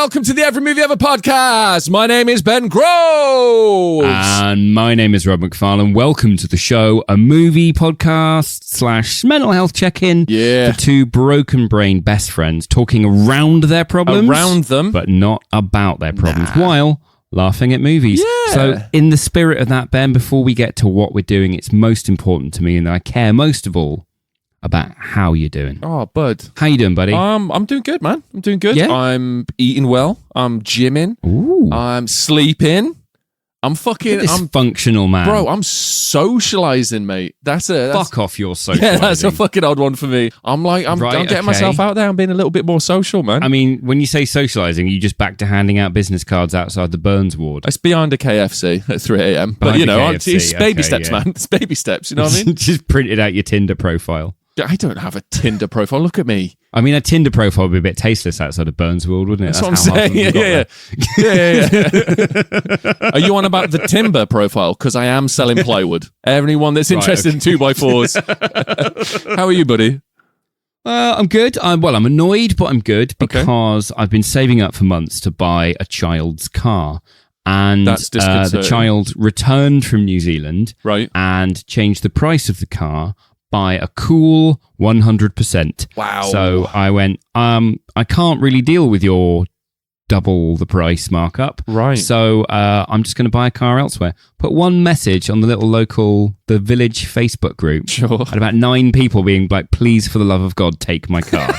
welcome to the Every Movie Ever podcast. My name is Ben Groves. And my name is Rob McFarlane. Welcome to the show, a movie podcast / mental health check-in for two broken-brained best friends talking around their problems. Around them. But not about their problems while laughing at movies. Yeah. So in the spirit of that, Ben, before we get to what we're doing, it's most important to me and I care most of all about how you're doing. Oh, bud. How you doing, buddy? I'm doing good, man. I'm doing good. Yeah? I'm eating well. I'm gymming. Ooh. I'm sleeping. I'm functional, man. Bro, I'm socializing, mate. Fuck off your socializing. Yeah, that's a fucking odd one for me. I'm getting myself out there. I'm being a little bit more social, man. I mean, when you say socializing, you just back to handing out business cards outside the Burns ward. It's behind a KFC at 3 a.m. But, you know, it's baby steps, man. It's baby steps, you know what I mean? Just printed out your Tinder profile. I don't have a Tinder profile. Look at me. I mean, a Tinder profile would be a bit tasteless outside of Burns World, wouldn't it? That's what I'm saying. Yeah. Are you on about the timber profile? Because I am selling plywood. Anyone that's interested in 2x4s. How are you, buddy? I'm good. I'm annoyed, but I'm good because I've been saving up for months to buy a child's car. And the child returned from New Zealand and changed the price of the car by a cool 100%. Wow. So I went, I can't really deal with your double the price markup. Right. So I'm just going to buy a car elsewhere. Put one message on the the village Facebook group. Sure. And about 9 people being like, please, for the love of God, take my car.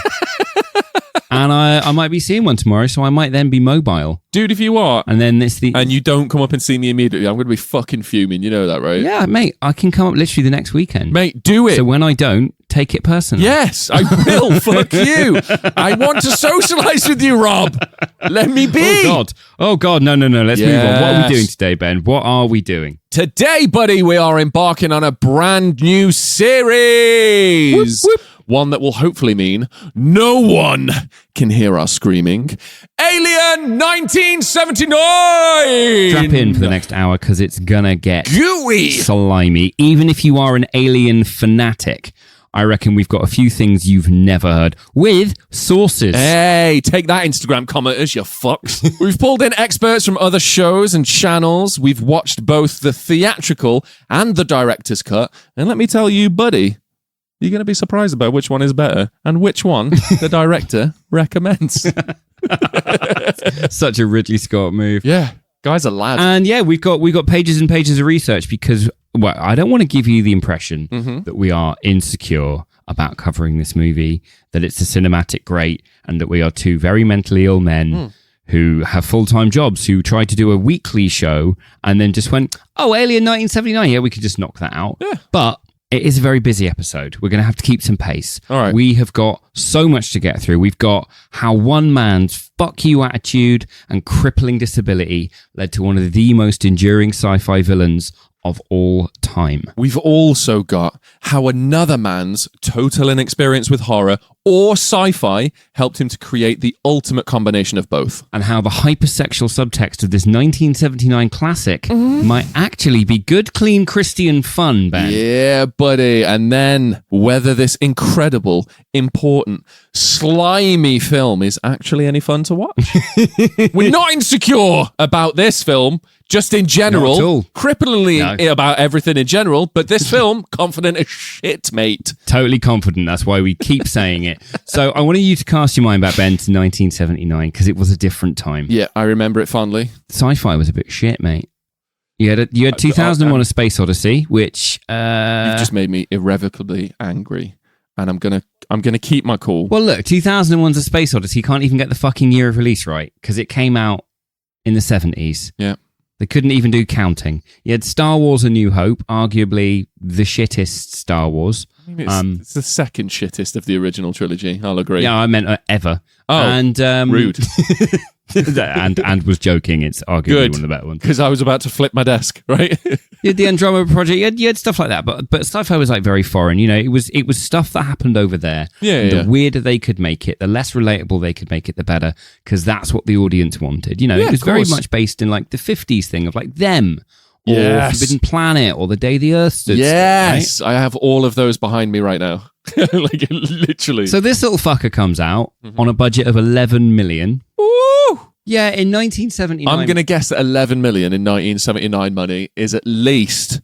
And I might be seeing one tomorrow, so I might then be mobile. Dude, if you are, and you don't come up and see me immediately, I'm going to be fucking fuming. You know that, right? Yeah, mate, I can come up literally the next weekend. Mate, do it. So when I don't, take it personally. Yes, I will. Fuck you. I want to socialize with you, Rob. Let me be. Oh, God. No. Let's move on. What are we doing today, Ben? What are we doing? Today, buddy, we are embarking on a brand new series. Whoop, whoop. One that will hopefully mean no one can hear us screaming. Alien 1979! Strap in for the next hour because it's gonna get gooey, slimy. Even if you are an Alien fanatic, I reckon we've got a few things you've never heard with sources. Hey, take that, Instagram commenters, you fucks. We've pulled in experts from other shows and channels. We've watched both the theatrical and the director's cut. And let me tell you, buddy, you're going to be surprised about which one is better and which one the director recommends. Such a Ridley Scott move. Yeah, guy's a lad. And yeah, we've got pages and pages of research because I don't want to give you the impression that we are insecure about covering this movie, that it's a cinematic great, and that we are two very mentally ill men who have full-time jobs who tried to do a weekly show and then just went, Alien 1979, yeah, we could just knock that out. Yeah. But it is a very busy episode. We're going to have to keep some pace. All right. We have got so much to get through. We've got how one man's fuck you attitude and crippling disability led to one of the most enduring sci-fi villains of all time. We've also got how another man's total inexperience with horror or sci-fi helped him to create the ultimate combination of both. And how the hypersexual subtext of this 1979 classic might actually be good, clean Christian fun, Ben. Yeah, buddy. And then whether this incredible, important, slimy film is actually any fun to watch. We're not insecure about this film. Just in general, cripplingly about everything in general, but this film, confident as shit, mate. Totally confident, that's why we keep saying it. So I wanted you to cast your mind back, Ben, to 1979, because it was a different time. Yeah, I remember it fondly. Sci-fi was a bit shit, mate. You had 2001 A Space Odyssey, which... You've just made me irrevocably angry, and I'm gonna keep my cool. Well, look, 2001's A Space Odyssey can't even get the fucking year of release right, because it came out in the 70s. Yeah. They couldn't even do counting. You had Star Wars A New Hope, arguably the shittest Star Wars. I mean, it's the second shittest of the original trilogy, I'll agree. Yeah, I meant ever. Oh, and, rude. and was joking. It's arguably one of the better ones. Because I was about to flip my desk, right? You had the Andromeda Project. You had stuff like that, but sci-fi was like very foreign. You know, it was stuff that happened over there. Yeah. The weirder they could make it, the less relatable they could make it, the better. Because that's what the audience wanted. You know, it was very much based in like the 50s thing of like them. Or Forbidden Planet, or The Day the Earth Stood Still, right? I have all of those behind me right now. Like, literally. So this little fucker comes out on a budget of 11 million. Ooh! Yeah, in 1979. I'm going to guess that 11 million in 1979 money is at least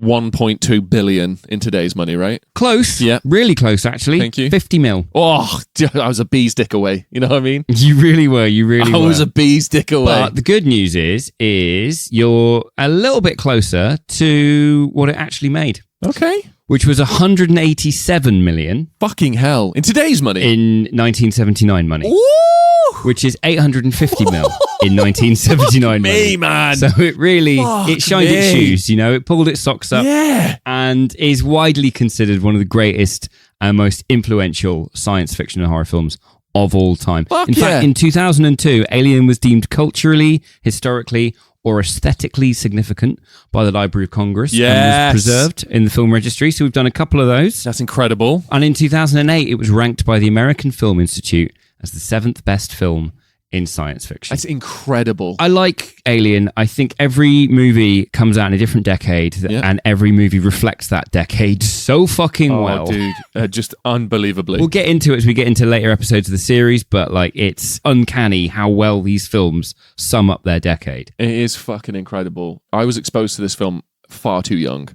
1.2 billion in today's money, right? Close. Yeah. Really close, actually. Thank you. 50 mil. Oh, I was a bee's dick away. You know what I mean? You really were. You really were. I was a bee's dick away. But the good news is you're a little bit closer to what it actually made. Okay. Which was 187 million. Fucking hell. In today's money? In 1979 money. Ooh! Which is 850 mil in 1979 money. Man. So it really, it shined its shoes, you know, it pulled its socks up. Yeah. And is widely considered one of the greatest and most influential science fiction and horror films of all time. Fuck in fact, in 2002, Alien was deemed culturally, historically, or aesthetically significant by the Library of Congress and was preserved in the film registry. So we've done a couple of those. That's incredible. And in 2008, it was ranked by the American Film Institute as the 7th best film in science fiction. That's incredible. I like Alien. I think every movie comes out in a different decade, and every movie reflects that decade so fucking well. Dude, just unbelievably. We'll get into it as we get into later episodes of the series, but like it's uncanny how well these films sum up their decade. It is fucking incredible. I was exposed to this film far too young.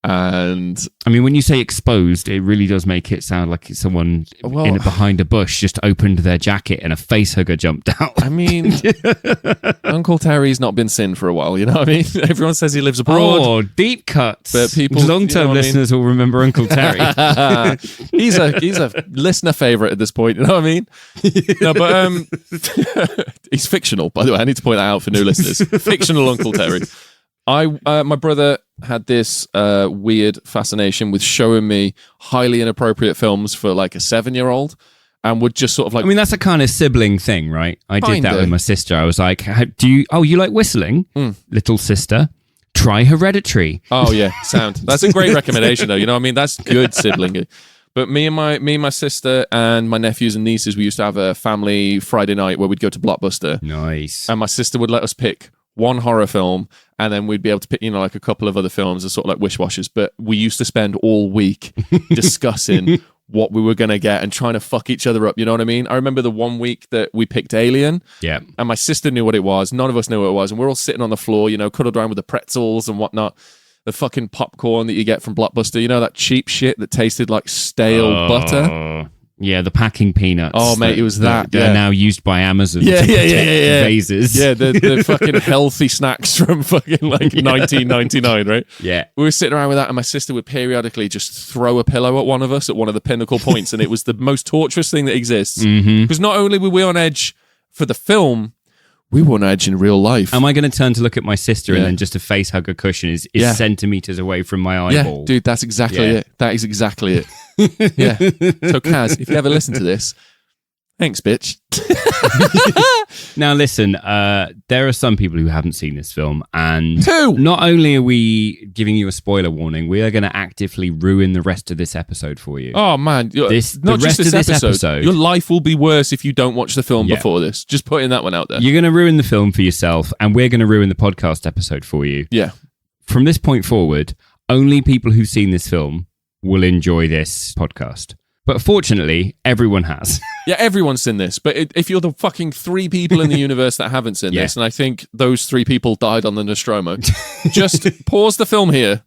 And I mean, when you say exposed, it really does make it sound like it's someone behind a bush just opened their jacket and a face hugger jumped out. I mean, Uncle Terry's not been seen for a while, you know what I mean? Everyone says he lives abroad. Oh, deep cuts. But people, long-term listeners will remember Uncle Terry. He's a listener favorite at this point, you know what I mean? No, but he's fictional, by the way. I need to point that out for new listeners. Fictional Uncle Terry. My brother had this weird fascination with showing me highly inappropriate films for like a 7-year-old, and would just sort of like. I mean, that's a kind of sibling thing, right? I did that with my sister. I was like, you like whistling, little sister? Try Hereditary. Oh yeah, sound. That's a great recommendation, though. You know what I mean? That's good sibling. But me and my sister and my nephews and nieces, we used to have a family Friday night where we'd go to Blockbuster. Nice. And my sister would let us pick one horror film, and then we'd be able to pick, like a couple of other films as sort of like wishwashers. But we used to spend all week discussing what we were going to get and trying to fuck each other up. You know what I mean? I remember the one week that we picked Alien. Yeah. And my sister knew what it was. None of us knew what it was. And we're all sitting on the floor, cuddled around with the pretzels and whatnot. The fucking popcorn that you get from Blockbuster. That cheap shit that tasted like stale butter. Yeah, the packing peanuts. Oh, mate, it was that. They're now used by Amazon to protect vases. Yeah, the fucking healthy snacks from fucking like 1999, right? Yeah. We were sitting around with that, and my sister would periodically just throw a pillow at one of us at one of the pinnacle points, and it was the most torturous thing that exists. Because not only were we on edge for the film, we were on edge in real life. Am I going to turn to look at my sister and then just a face hugger cushion is centimeters away from my eyeball? Yeah, dude, that's exactly it. That is exactly it. Yeah. So, Kaz, if you ever listen to this, thanks, bitch. Now, listen, there are some people who haven't seen this film, and Who? Not only are we giving you a spoiler warning, we are going to actively ruin the rest of this episode for you. Oh, man. Not just this episode. Your life will be worse if you don't watch the film before this. Just putting that one out there. You're going to ruin the film for yourself, and we're going to ruin the podcast episode for you. Yeah. From this point forward, only people who've seen this film will enjoy this podcast. But fortunately, everyone has. Yeah, everyone's seen this. But if you're the fucking 3 people in the universe that haven't seen this, and I think those 3 people died on the Nostromo, just pause the film here.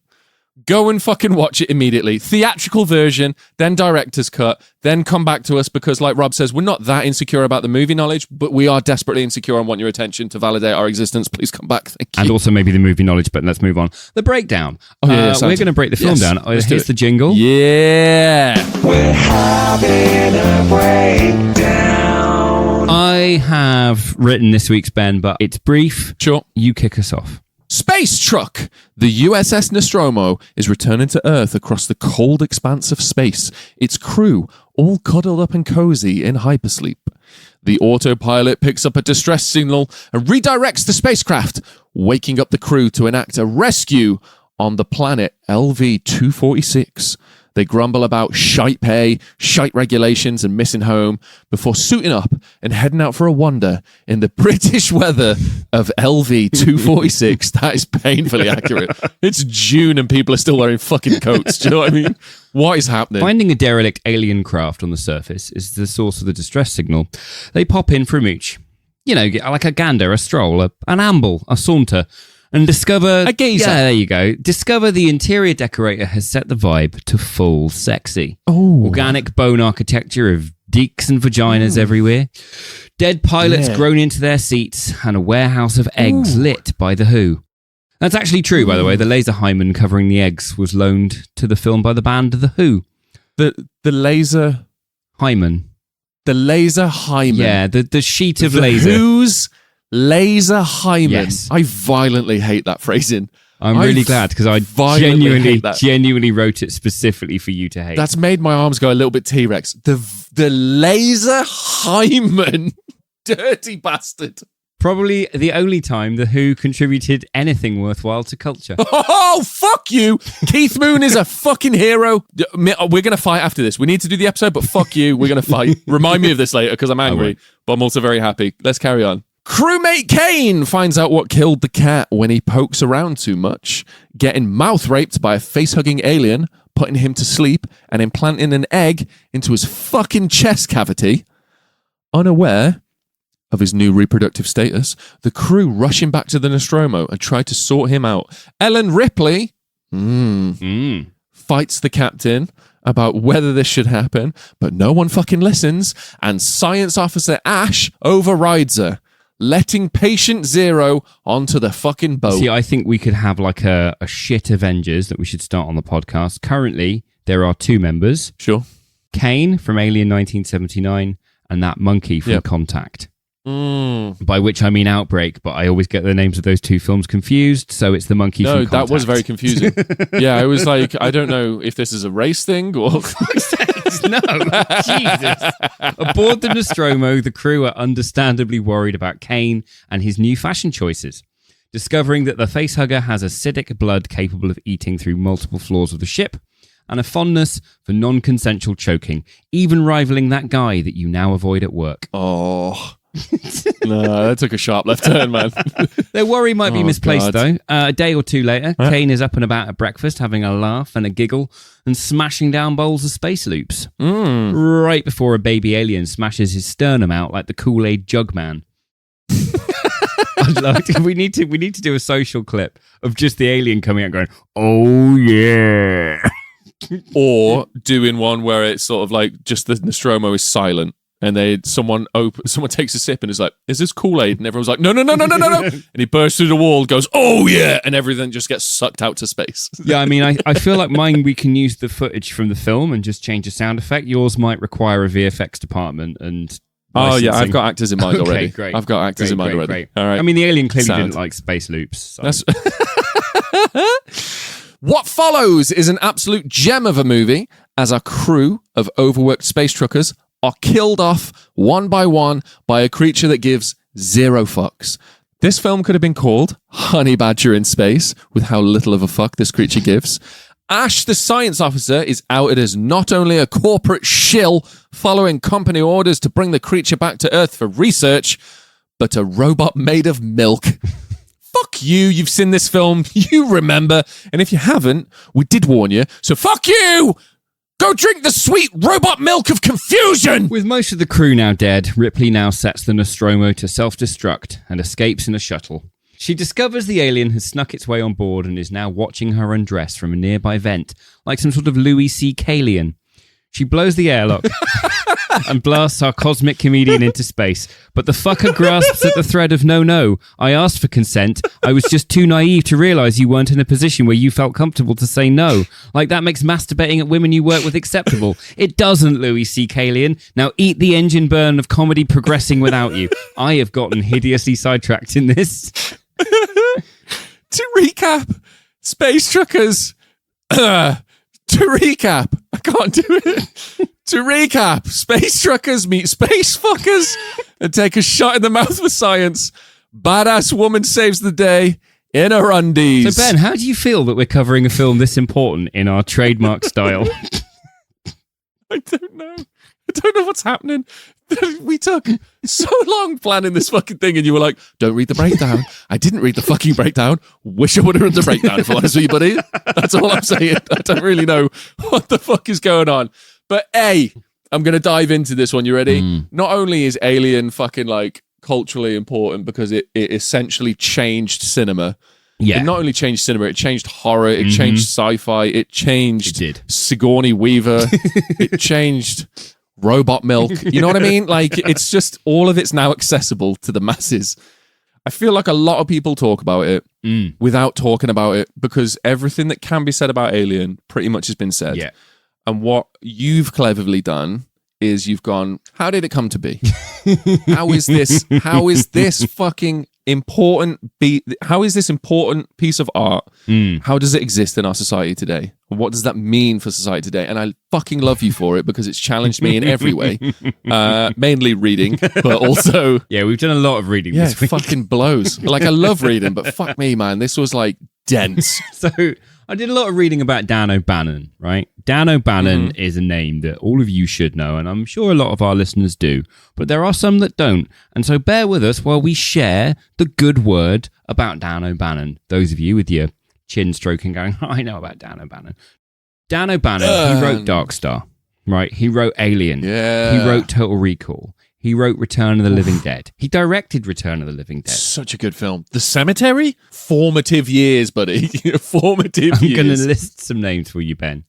Go and fucking watch it immediately. Theatrical version, then director's cut, then come back to us because, like Rob says, we're not that insecure about the movie knowledge, but we are desperately insecure and want your attention to validate our existence. Please come back. Thank you. And also maybe the movie knowledge, but let's move on. The breakdown. We're going to break the film down. Here's the jingle. Yeah. We're having a breakdown. I have written this week's, Ben, but it's brief. Sure. You kick us off. Space truck! The USS Nostromo is returning to Earth across the cold expanse of space, its crew all cuddled up and cozy in hypersleep. The autopilot picks up a distress signal and redirects the spacecraft, waking up the crew to enact a rescue on the planet LV-246. They grumble about shite pay, shite regulations, and missing home before suiting up and heading out for a wander in the British weather of LV-246. That is painfully accurate. It's June and people are still wearing fucking coats. Do you know what I mean? What is happening? Finding a derelict alien craft on the surface is the source of the distress signal. They pop in for a mooch. like a gander, a stroll, an amble, a saunter, and discover... A geezer. Yeah, there you go. Discover the interior decorator has set the vibe to full sexy. Oh. Organic bone architecture of deeks and vaginas everywhere. Dead pilots grown into their seats and a warehouse of eggs lit by the Who. That's actually true, by the way. The laser hymen covering the eggs was loaned to the film by the band The Who. The laser... Hymen. The laser hymen. Yeah, the sheet of laser. Who's laser hymen? Yes. I violently hate that phrasing. I'm really glad because I genuinely wrote it specifically for you to hate. That's made my arms go a little bit T-Rex. The laser hymen. Dirty bastard. Probably the only time The Who contributed anything worthwhile to culture. Oh, fuck you. Keith Moon is a fucking hero. We're going to fight after this. We need to do the episode, but fuck you. We're going to fight. Remind me of this later because I'm angry, but I'm also very happy. Let's carry on. Crewmate Kane finds out what killed the cat when he pokes around too much, getting mouth raped by a face-hugging alien, putting him to sleep, and implanting an egg into his fucking chest cavity. Unaware of his new reproductive status, the crew rush him back to the Nostromo and try to sort him out. Ellen Ripley fights the captain about whether this should happen, but no one fucking listens, and Science Officer Ash overrides her, letting Patient Zero onto the fucking boat. See, I think we could have like a shit Avengers that we should start on the podcast. Currently, there are 2 members. Sure. Kane from Alien 1979 and that monkey from Contact. By which I mean Outbreak, but I always get the names of those 2 films confused, so it's the monkey from Contact. No, that was very confusing. Yeah, I was like, I don't know if this is a race thing or... No, Jesus. Aboard the Nostromo, the crew are understandably worried about Kane and his new fashion choices. Discovering that the facehugger has acidic blood capable of eating through multiple floors of the ship, and a fondness for non-consensual choking, even rivaling that guy that you now avoid at work. Oh... No, that took a sharp left turn, man. Their worry might be misplaced, though. A day or 2 later, Kane is up and about at breakfast, having a laugh and a giggle, and smashing down bowls of space loops. Right before a baby alien smashes his sternum out like the Kool-Aid jug man. We need to do a social clip of just the alien coming out going, "Oh yeah," or doing one where it's sort of like just the Nostromo is silent. And someone takes a sip and is like, "Is this Kool-Aid?" And everyone's like, "No." And he bursts through the wall, goes, "Oh yeah," and everything just gets sucked out to space. Yeah, I mean, I feel like mine, we can use the footage from the film and just change the sound effect. Yours might require a VFX department and... Oh yeah, I've got actors in mind already. Great. I've got actors in mind already. Great. All right. I mean, the alien clearly didn't like space loops. So. What follows is an absolute gem of a movie as a crew of overworked space truckers are killed off one by one by a creature that gives 0 fucks. This film could have been called Honey Badger in Space, with how little of a fuck this creature gives. Ash, the science officer, is outed as not only a corporate shill following company orders to bring the creature back to Earth for research, but a robot made of milk. Fuck you, you've seen this film, you remember, and if you haven't, we did warn you, so fuck you! Go drink the sweet robot milk of confusion! With most of the crew now dead, Ripley now sets the Nostromo to self-destruct and escapes in a shuttle. She discovers the alien has snuck its way on board and is now watching her undress from a nearby vent, like some sort of Louis C.K. alien. She blows the airlock and blasts our cosmic comedian into space. But the fucker grasps at the thread of no. I asked for consent. I was just too naive to realise you weren't in a position where you felt comfortable to say no. Like that makes masturbating at women you work with acceptable. It doesn't, Louis C.K. alien. Now eat the engine burn of comedy progressing without you. I have gotten hideously sidetracked in this. To recap, space truckers... To recap, I can't do it. To recap, space truckers meet space fuckers and take a shot in the mouth with science. Badass woman saves the day in her undies. So Ben, how do you feel that we're covering a film this important in our trademark style? I don't know. I don't know what's happening. We took so long planning this fucking thing, and you were like, "Don't read the breakdown." I didn't read the fucking breakdown. Wish I would have read the breakdown, if I'm honest with you, buddy. That's all I'm saying. I don't really know what the fuck is going on. But I'm going to dive into this one. You ready? Not only is Alien fucking like culturally important because it essentially changed cinema. Yeah. It not only changed cinema, it changed horror, it changed sci-fi, it changed Sigourney Weaver, it changed robot milk. You know what I mean? Like, it's just, all of it's now accessible to the masses. I feel like a lot of people talk about it without talking about it because everything that can be said about Alien pretty much has been said. Yeah. And what you've cleverly done is you've gone, how did it come to be? How is this fucking important how is this important piece of art? How does it exist in our society today? What does that mean for society today? And I fucking love you for it because it's challenged me in every way. Mainly reading, but also... Yeah, we've done a lot of reading this week. It fucking blows. Like, I love reading, but fuck me, man. This was, like, dense. So, I did a lot of reading about Dan O'Bannon, right? Dan O'Bannon is a name that all of you should know, and I'm sure a lot of our listeners do, but there are some that don't. And so bear with us while we share the good word about Dan O'Bannon. Those of you with your chin stroking going, I know about Dan O'Bannon. Dan O'Bannon, he wrote Dark Star, right? He wrote Alien. Yeah. He wrote Total Recall. He wrote Return of the Living Dead. He directed Return of the Living Dead. Such a good film. The Cemetery? Formative years, buddy. Formative years. I'm going to list some names for you, Ben.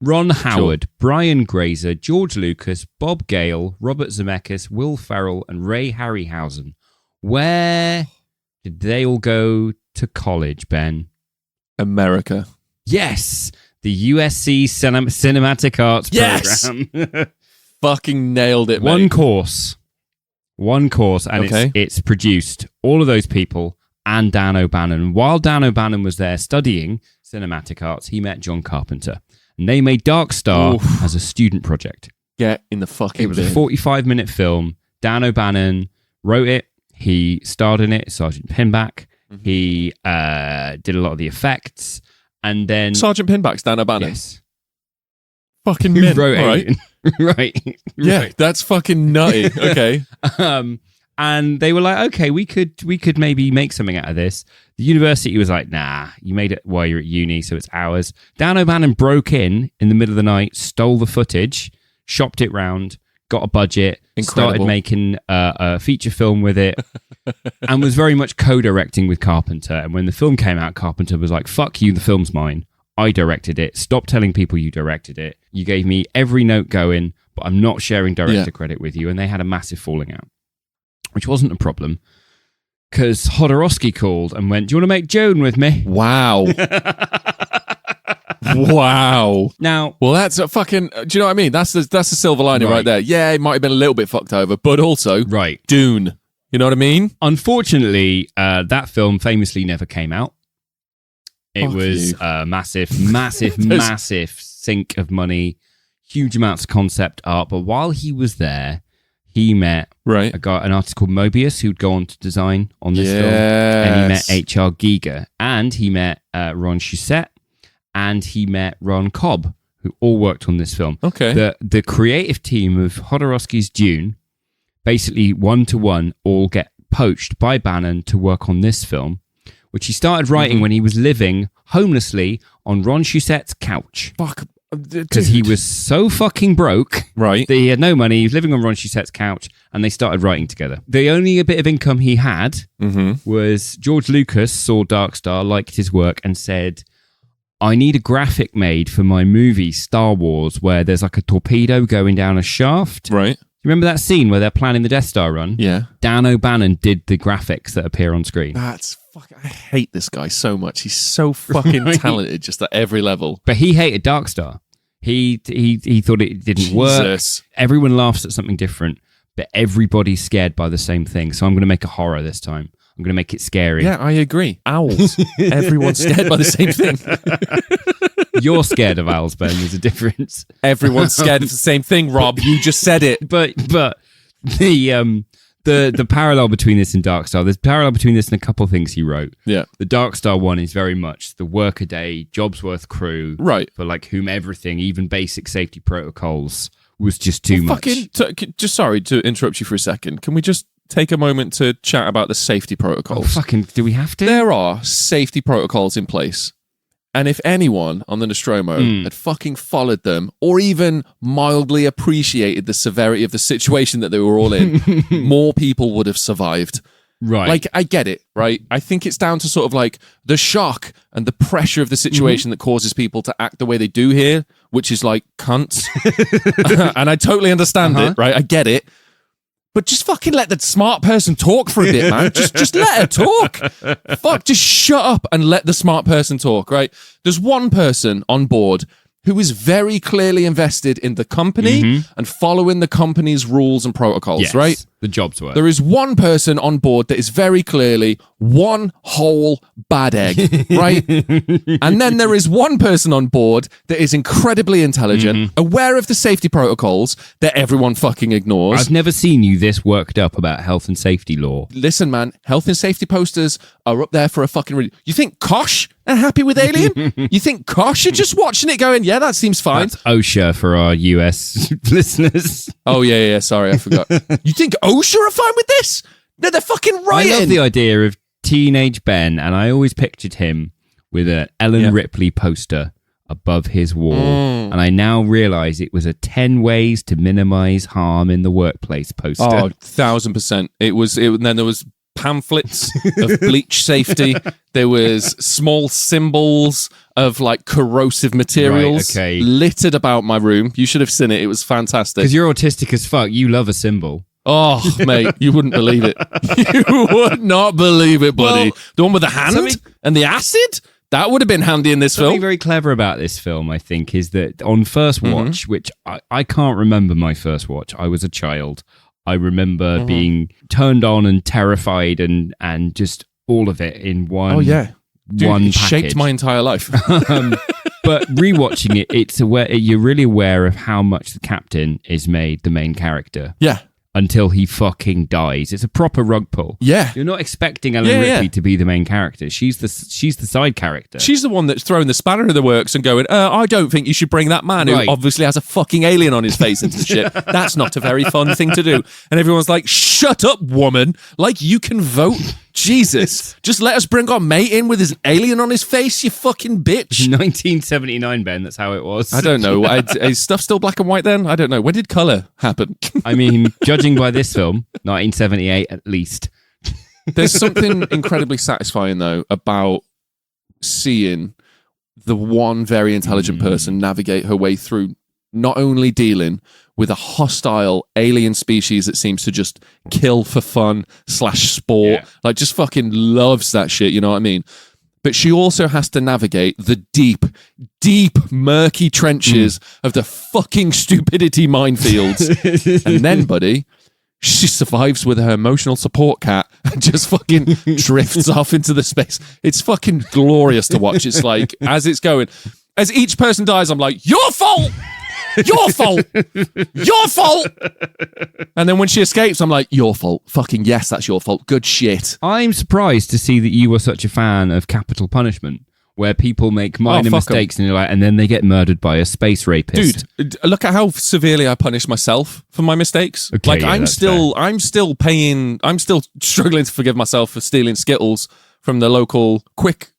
Ron Howard, Brian Grazer, George Lucas, Bob Gale, Robert Zemeckis, Will Ferrell, and Ray Harryhausen. Where did they all go to college, Ben? America. Yes! The USC Cinematic Arts program. Fucking nailed it, mate. One course, and it's produced all of those people and Dan O'Bannon. While Dan O'Bannon was there studying cinematic arts, he met John Carpenter, and they made Dark Star as a student project. Get in the fucking It was a 45-minute film. Dan O'Bannon wrote it. He starred in it, Sergeant Pinback. He did a lot of the effects, and then Sergeant Pinback's Dan O'Bannon. Yes. Fucking mint. Wrote right? right. Yeah, that's fucking nutty. Okay. And they were like, okay, we could maybe make something out of this. The university was like, nah, you made it while you're at uni, so it's ours. Dan O'Bannon broke in the middle of the night, stole the footage, shopped it round, got a budget, started making a feature film with it, and was very much co-directing with Carpenter. And when the film came out, Carpenter was like, fuck you, the film's mine. I directed it. Stop telling people you directed it. You gave me every note going, but I'm not sharing director credit with you. And they had a massive falling out, which wasn't a problem because Hodorowski called and went, do you want to make Joan with me? Wow. Wow. Now, well, that's a fucking, do you know what I mean? That's the silver lining right there. Yeah, it might have been a little bit fucked over, but also Dune. You know what I mean? Unfortunately, that film famously never came out. It was a massive sink of money, huge amounts of concept art. But while he was there, he met a guy, an artist called Mobius, who'd go on to design on this film. And he met H.R. Giger. And he met Ron Shusett. And he met Ron Cobb, who all worked on this film. Okay. The creative team of Hodorowski's Dune, basically one-to-one, all get poached by Bannon to work on this film, which he started writing when he was living homelessly on Ron Shusett's couch. Fuck. Because he was so fucking broke that he had no money. He was living on Ron Shusett's couch, and they started writing together. The only bit of income he had was George Lucas saw Dark Star, liked his work, and said, I need a graphic made for my movie Star Wars where there's like a torpedo going down a shaft. Right. Remember that scene where they're planning the Death Star run? Yeah. Dan O'Bannon did the graphics that appear on screen. That's fucking... I hate this guy so much. He's so fucking talented just at every level. But he hated Dark Star. He thought it didn't work. Everyone laughs at something different, but everybody's scared by the same thing. So I'm going to make a horror this time. I'm going to make it scary. Yeah, I agree. Owls. Everyone's scared by the same thing. You're scared of owls, Ben. There's a difference. Everyone's scared of the same thing, Rob. You just said it. But the parallel between this and Dark Star, there's parallel between this and a couple of things he wrote. Yeah. The Dark Star one is very much the workaday, jobsworth crew. Right. For like whom everything, even basic safety protocols, was just too much. Just sorry to interrupt you for a second. Can we just take a moment to chat about the safety protocols? Do we have to? There are safety protocols in place. And if anyone on the Nostromo had fucking followed them or even mildly appreciated the severity of the situation that they were all in, more people would have survived. Right. Like, I get it, right? I think it's down to sort of like the shock and the pressure of the situation that causes people to act the way they do here, which is like cunts. And I totally understand it, right? I get it. But just fucking let the smart person talk for a bit, man. Just let her talk. Fuck, just shut up and let the smart person talk, right? There's one person on board who is very clearly invested in the company and following the company's rules and protocols, right? The job's work. There is one person on board that is very clearly one whole bad egg, right? And then there is one person on board that is incredibly intelligent, aware of the safety protocols that everyone fucking ignores. I've never seen you this worked up about health and safety law. Listen, man, health and safety posters are up there for a fucking reason. You think Kosh are happy with Alien? You think Kosh are just watching it going, yeah, that seems fine? That's OSHA for our US listeners. Oh, yeah, sorry, I forgot. You think OSHA are fine with this? No, they're fucking rioting. I love the idea of teenage Ben, and I always pictured him with an Ellen Ripley poster above his wall. And I now realise it was a 10 ways to minimise harm in the workplace poster. Oh, 1,000%. And then there was pamphlets of bleach safety. There was small symbols of like corrosive materials littered about my room. You should have seen it. It was fantastic. Because you're autistic as fuck. You love a symbol. Oh, mate, you wouldn't believe it. You would not believe it, buddy. Well, the one with the hand and the acid? That would have been handy in this Something film. very clever about this film, I think, is that on first watch, which I can't remember my first watch. I was a child. I remember being turned on and terrified and just all of it in one. Oh, yeah. Dude, one it shaped package. my entire life. But rewatching it, you're really aware of how much the captain is made the main character. Yeah. Until he fucking dies. It's a proper rug pull. Yeah. You're not expecting Ellen Ripley to be the main character. She's the side character. She's the one that's throwing the spanner in the works and going, I don't think you should bring that man who obviously has a fucking alien on his face into the ship. That's not a very fun thing to do. And everyone's like, shut up, woman. Like, you can vote. Jesus. Just let us bring our mate in with his alien on his face, you fucking bitch. 1979, Ben. That's how it was. I don't know. Is stuff still black and white then? I don't know. When did colour happen? I mean, judging by this film, 1978 at least. There's something incredibly satisfying, though, about seeing the one very intelligent person navigate her way through not only dealing with a hostile alien species that seems to just kill for fun / sport, like just fucking loves that shit, you know what I mean? But she also has to navigate the deep, murky trenches of the fucking stupidity minefields. And then, buddy, she survives with her emotional support cat and just fucking drifts off into the space. It's fucking glorious to watch. It's like, as it's going, as each person dies, I'm like, your fault! Your fault! Your fault! And then when she escapes, I'm like, your fault. Fucking yes, that's your fault. Good shit. I'm surprised to see that you were such a fan of capital punishment, where people make minor mistakes and then they get murdered by a space rapist. Dude, look at how severely I punish myself for my mistakes. Okay, like yeah, I'm still struggling to forgive myself for stealing Skittles from the local quick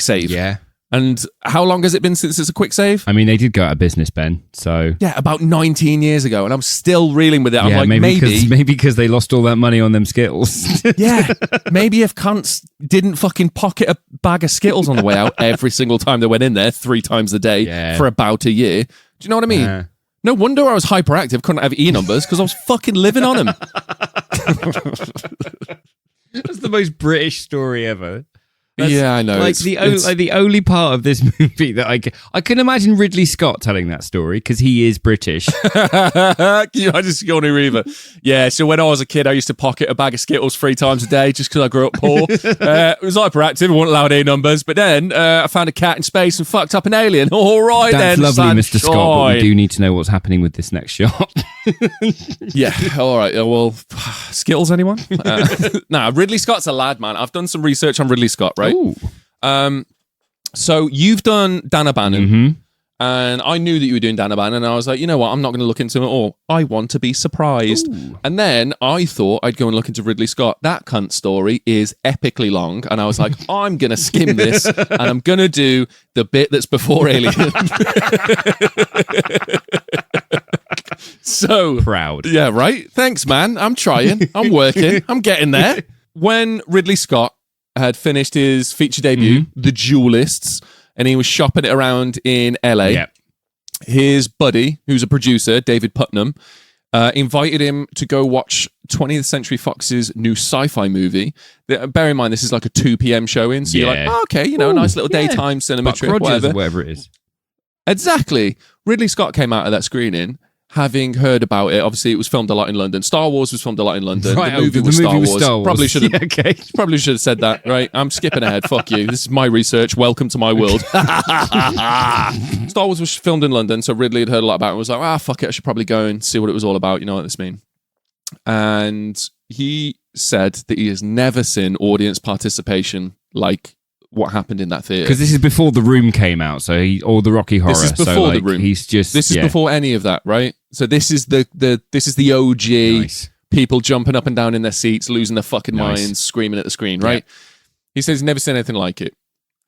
save. Yeah. And how long has it been since it's a quick save? I mean, they did go out of business, Ben. So yeah, about 19 years ago, and I'm still reeling with it. I'm like, maybe because they lost all that money on them Skittles. Yeah, maybe if cunts didn't fucking pocket a bag of Skittles on the way out every single time they went in there 3 times a day for about a year. Do you know what I mean? No wonder I was hyperactive, couldn't have E-numbers, because I was fucking living on them. That's the most British story ever. Yeah, I know. Like the only part of this movie that I can imagine Ridley Scott telling that story because he is British. Can you imagine Sigourney Weaver? Yeah, so when I was a kid, I used to pocket a bag of Skittles 3 times a day just because I grew up poor. It was hyperactive, I wasn't allowed A-numbers, but then I found a cat in space and fucked up an alien. All right, that's then, lovely, Mr. Scott, but we do need to know what's happening with this next shot. Yeah, all right. Well, Skittles, anyone? Nah, Ridley Scott's a lad, man. I've done some research on Ridley Scott, right? Ooh. So you've done Dan O'Bannon, And I knew that you were doing Danaban, and I was like, you know what? I'm not going to look into it at all. I want to be surprised. Ooh. And then I thought I'd go and look into Ridley Scott. That cunt story is epically long. And I was like, I'm going to skim this, and I'm going to do the bit that's before Alien. So Proud. Yeah, right? Thanks, man. I'm trying. I'm working. I'm getting there. When Ridley Scott had finished his feature debut, The Duelists, and he was shopping it around in LA. Yep. His buddy, who's a producer, David Putnam, invited him to go watch 20th Century Fox's new sci-fi movie. Bear in mind, this is like a 2 p.m. showing, so you're like, oh, okay, a nice little daytime cinema Buck trip, Rogers, whatever it is. Exactly. Ridley Scott came out of that screening having heard about it. Obviously, it was filmed a lot in London. Star Wars was filmed a lot in London. Right, the movie was Star Wars. Probably should have. Yeah, okay. Probably should have said that, right? I'm skipping ahead. Fuck you. This is my research. Welcome to my world. Star Wars was filmed in London, so Ridley had heard a lot about it and was like, fuck it, I should probably go and see what it was all about. You know what this means? And he said that he has never seen audience participation like what happened in that theatre. Because this is before The Room came out, so or the Rocky Horror. This is before so, like, The Room. This is before any of that, right? So this is the OG. Nice. People jumping up and down in their seats, losing their fucking minds, screaming at the screen, right? Yeah. He says he's never seen anything like it.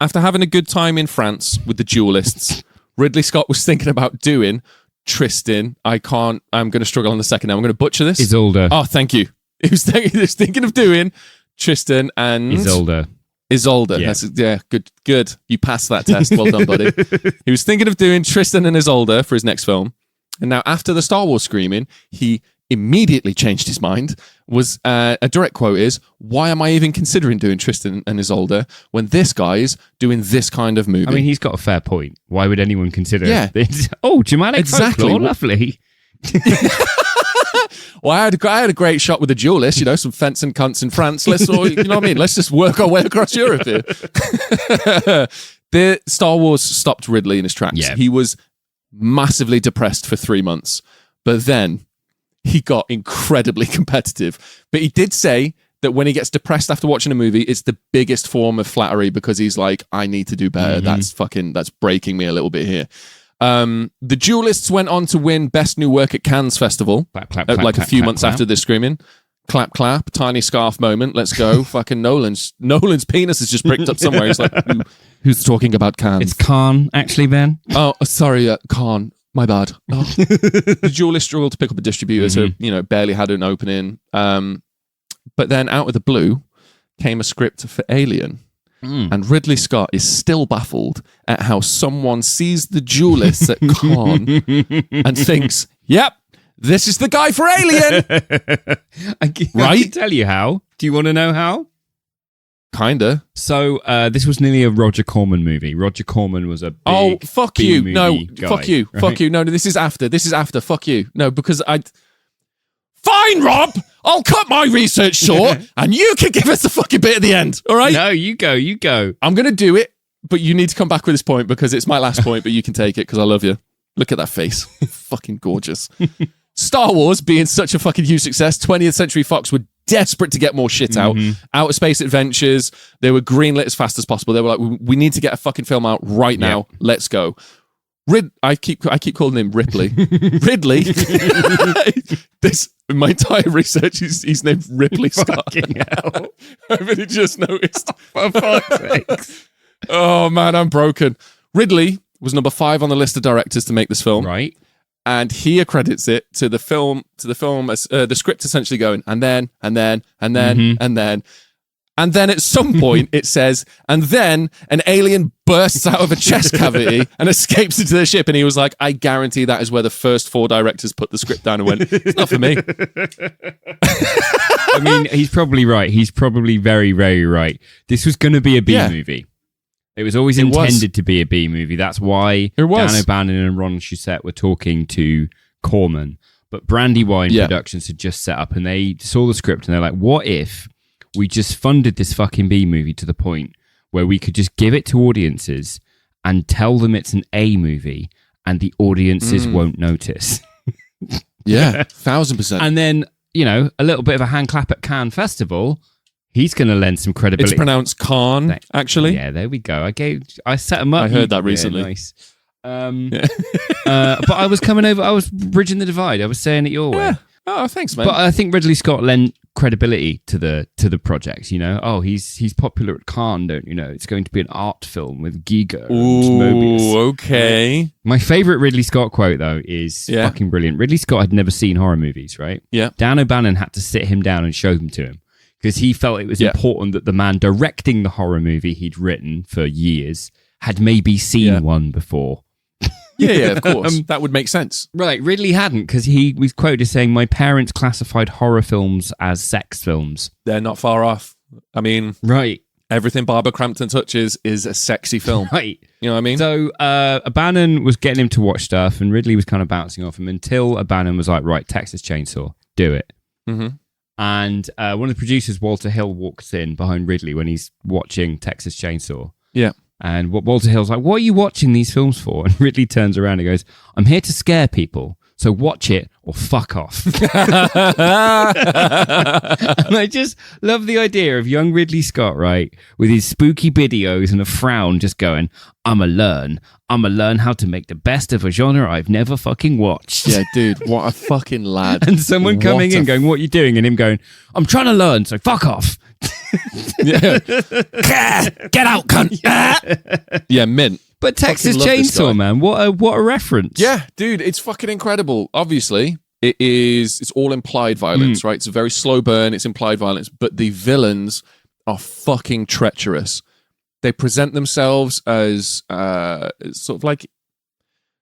After having a good time in France with the Duelists, Ridley Scott was thinking about doing Tristan. I'm going to struggle on the second name. I'm going to butcher this. Isolde. Oh, thank you. He was thinking of doing Tristan and Isolde. Yeah, good. You passed that test. Well done, buddy. He was thinking of doing Tristan and Isolde for his next film. And now, after the Star Wars screaming, he immediately changed his mind. A direct quote is, "Why am I even considering doing Tristan and Isolde when this guy's doing this kind of movie?" I mean, he's got a fair point. Why would anyone consider this? Germanic exactly. folklore, lovely. Well, I had a great shot with the Duelist, some fencing cunts in France. Let's just work our way across Europe here. The Star Wars stopped Ridley in his tracks. Yeah. He was massively depressed for 3 months, but then he got incredibly competitive. But he did say that when he gets depressed after watching a movie, it's the biggest form of flattery because he's like, I need to do better. That's breaking me a little bit here. The Duelists went on to win Best New Work at Cannes Festival, a few months after this screaming. Clap, clap, tiny scarf moment. Let's go. Fucking Nolan's penis is just pricked up somewhere. He's like, who's talking about Cannes? It's Khan, actually, Ben. Oh, sorry, Khan. My bad. Oh. The Duelists struggled to pick up a distributor, so barely had an opening. But then out of the blue came a script for Alien. And Ridley Scott is still baffled at how someone sees the Duelists at Cannes and thinks, yep, this is the guy for Alien. I can tell you how. Do you want to know how? Kinda. So this was nearly a Roger Corman movie. Roger Corman was a big fuck you. No, guy, fuck you. Right? Fuck you. No, this is after. Fuck you. No, because Fine, Rob! I'll cut my research short and you can give us the fucking bit at the end, all right? No, you go. I'm going to do it, but you need to come back with this point because it's my last point, but you can take it because I love you. Look at that face. Fucking gorgeous. Star Wars being such a fucking huge success, 20th Century Fox were desperate to get more shit out. Outer Space Adventures, they were greenlit as fast as possible. They were like, we need to get a fucking film out right now. Let's go. I keep calling him Ripley. Ridley. In my entire research, he's named Ripley Scott. I've only just noticed. For fuck's sakes. Oh man, I'm broken. Ridley was number 5 on the list of directors to make this film. Right. And he accredits it to the film as the script essentially going, and then. And then at some point it says, and then an alien bursts out of a chest cavity and escapes into the ship. And he was like, I guarantee that is where the first 4 directors put the script down and went, it's not for me. I mean, he's probably right. He's probably very, very right. This was going to be a B movie. It was always intended to be a B movie. That's why Dan O'Bannon and Ron Shusett were talking to Corman. But Brandywine Productions had just set up and they saw the script and they're like, what if we just funded this fucking B movie to the point where we could just give it to audiences and tell them it's an A movie and the audiences won't notice. 1,000%. And then, a little bit of a hand clap at Cannes Festival, he's going to lend some credibility. It's pronounced Khan, actually. Yeah, there we go. I set him up. I heard that recently. Nice. But I was coming over. I was bridging the divide. I was saying it your way. Yeah. Oh, thanks, man. But I think Ridley Scott lent credibility to the project. You know, he's popular at Cannes, don't you know? It's going to be an art film with Giga and Mobius. Okay. My favorite Ridley Scott quote though is fucking brilliant. Ridley Scott had never seen horror movies, right? Yeah. Dan O'Bannon had to sit him down and show them to him because he felt it was important that the man directing the horror movie he'd written for years had maybe seen one before. Yeah, of course. That would make sense. Right, Ridley hadn't, because he was quoted as saying, "My parents classified horror films as sex films." They're not far off. I mean, right. Everything Barbara Crampton touches is a sexy film. Right. You know what I mean? So O'Bannon was getting him to watch stuff, and Ridley was kind of bouncing off him until O'Bannon was like, right, Texas Chainsaw, do it. Mm-hmm. And one of the producers, Walter Hill, walks in behind Ridley when he's watching Texas Chainsaw. Yeah. And Walter Hill's like, what are you watching these films for? And Ridley turns around and goes, I'm here to scare people, so watch it or fuck off. And I just love the idea of young Ridley Scott, right, with his spooky videos and a frown just going, I'ma learn how to make the best of a genre I've never fucking watched. Yeah, dude, what a fucking lad. And someone coming in going, what are you doing? And him going, I'm trying to learn, so fuck off. Yeah. Get out, cunt. Yeah, mint. But Texas Chainsaw, man, what a reference. Yeah, dude, it's fucking incredible. Obviously, it's all implied violence, right? It's a very slow burn, it's implied violence, but the villains are fucking treacherous. They present themselves as sort of like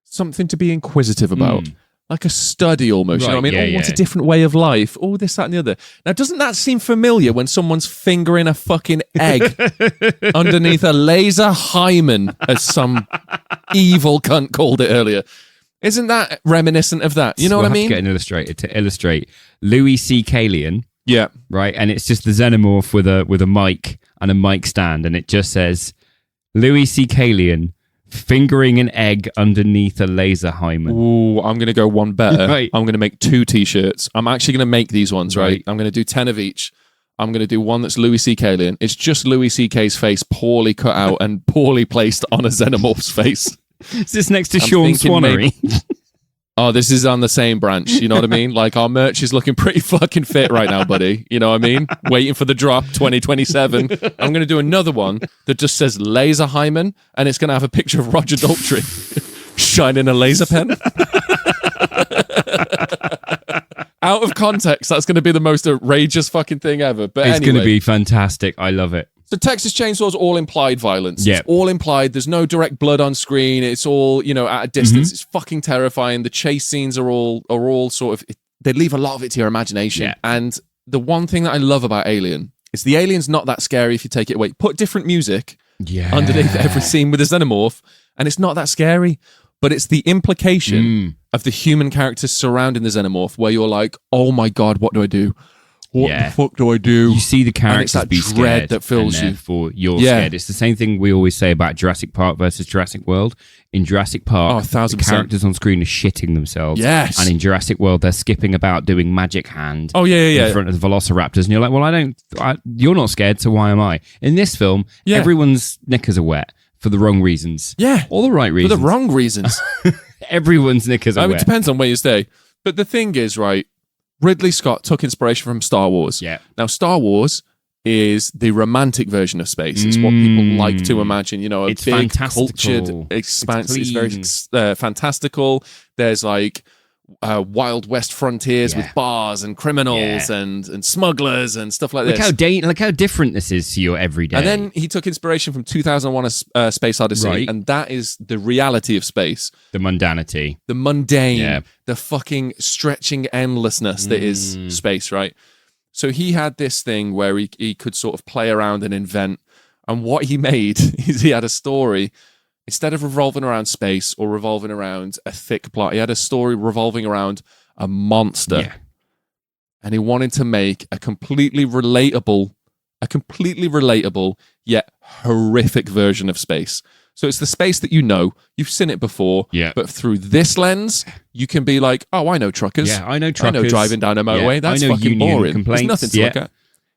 something to be inquisitive about. Like a study almost, you know what I mean? What's a different way of life? Oh, this, that, and the other. Now, doesn't that seem familiar when someone's fingering a fucking egg underneath a laser hymen, as some evil cunt called it earlier? Isn't that reminiscent of that? You know what I mean? We'll have to get an illustrator to illustrate Louis C. Kalian. Yeah. Right? And it's just the xenomorph with a mic and a mic stand, and it just says, Louis C. Kalian, fingering an egg underneath a laser hymen. Ooh, I'm going to go one better. Right. I'm going to make 2 t-shirts. I'm actually going to make these ones, right? I'm going to do 10 of each. I'm going to do one that's Louis C.K. Kalian. It's just Louis C.K.'s face poorly cut out and poorly placed on a xenomorph's face. Is this next to Sean Swannery? Oh, this is on the same branch. You know what I mean? Like, our merch is looking pretty fucking fit right now, buddy. You know what I mean? Waiting for the drop 2027. I'm going to do another one that just says laser hymen, and it's going to have a picture of Roger Daltrey shining a laser pen. Out of context, that's going to be the most outrageous fucking thing ever. But it's going to be fantastic. I love it. So Texas Chainsaw is all implied violence. Yeah. It's all implied. There's no direct blood on screen. It's all, at a distance. It's fucking terrifying. The chase scenes are all sort of, they leave a lot of it to your imagination. Yeah. And the one thing that I love about Alien is the alien's not that scary if you take it away. Put different music underneath every scene with a xenomorph, and it's not that scary. But it's the implication of the human characters surrounding the xenomorph where you're like, oh my God, what do I do? What the fuck do I do? You see the characters and it's that be dread scared that fills and you. Therefore, you're scared. It's the same thing we always say about Jurassic Park versus Jurassic World. In Jurassic Park, 1000%. the characters on screen are shitting themselves. Yes. And in Jurassic World, they're skipping about doing magic hand. Oh, yeah. In front of the velociraptors. And you're like, well, you're not scared, so why am I? In this film, everyone's knickers are wet for the wrong reasons. Yeah. All the right reasons. For the wrong reasons. Everyone's knickers are wet. It depends on where you stay. But the thing is, right, Ridley Scott took inspiration from Star Wars. Yeah. Now, Star Wars is the romantic version of space. It's what people like to imagine. A it's big, fantastical. cultured expanse. It's very fantastical. There's like Wild West frontiers with bars and criminals and smugglers and stuff like this. Look how different this is to your everyday. And then he took inspiration from 2001: A Space Odyssey, and that is the reality of space. The mundanity. The mundane, the fucking stretching endlessness that is space, right? So he had this thing where he could sort of play around and invent. And what he made is he had a story, instead of revolving around space or revolving around a thick plot, he had a story revolving around a monster. Yeah. And he wanted to make a completely relatable, yet horrific version of space. So it's the space that you've seen it before, but through this lens, you can be like, oh, I know truckers. Yeah, I know truckers. I know driving down a motorway. That's fucking boring. Complaints. There's nothing to look at.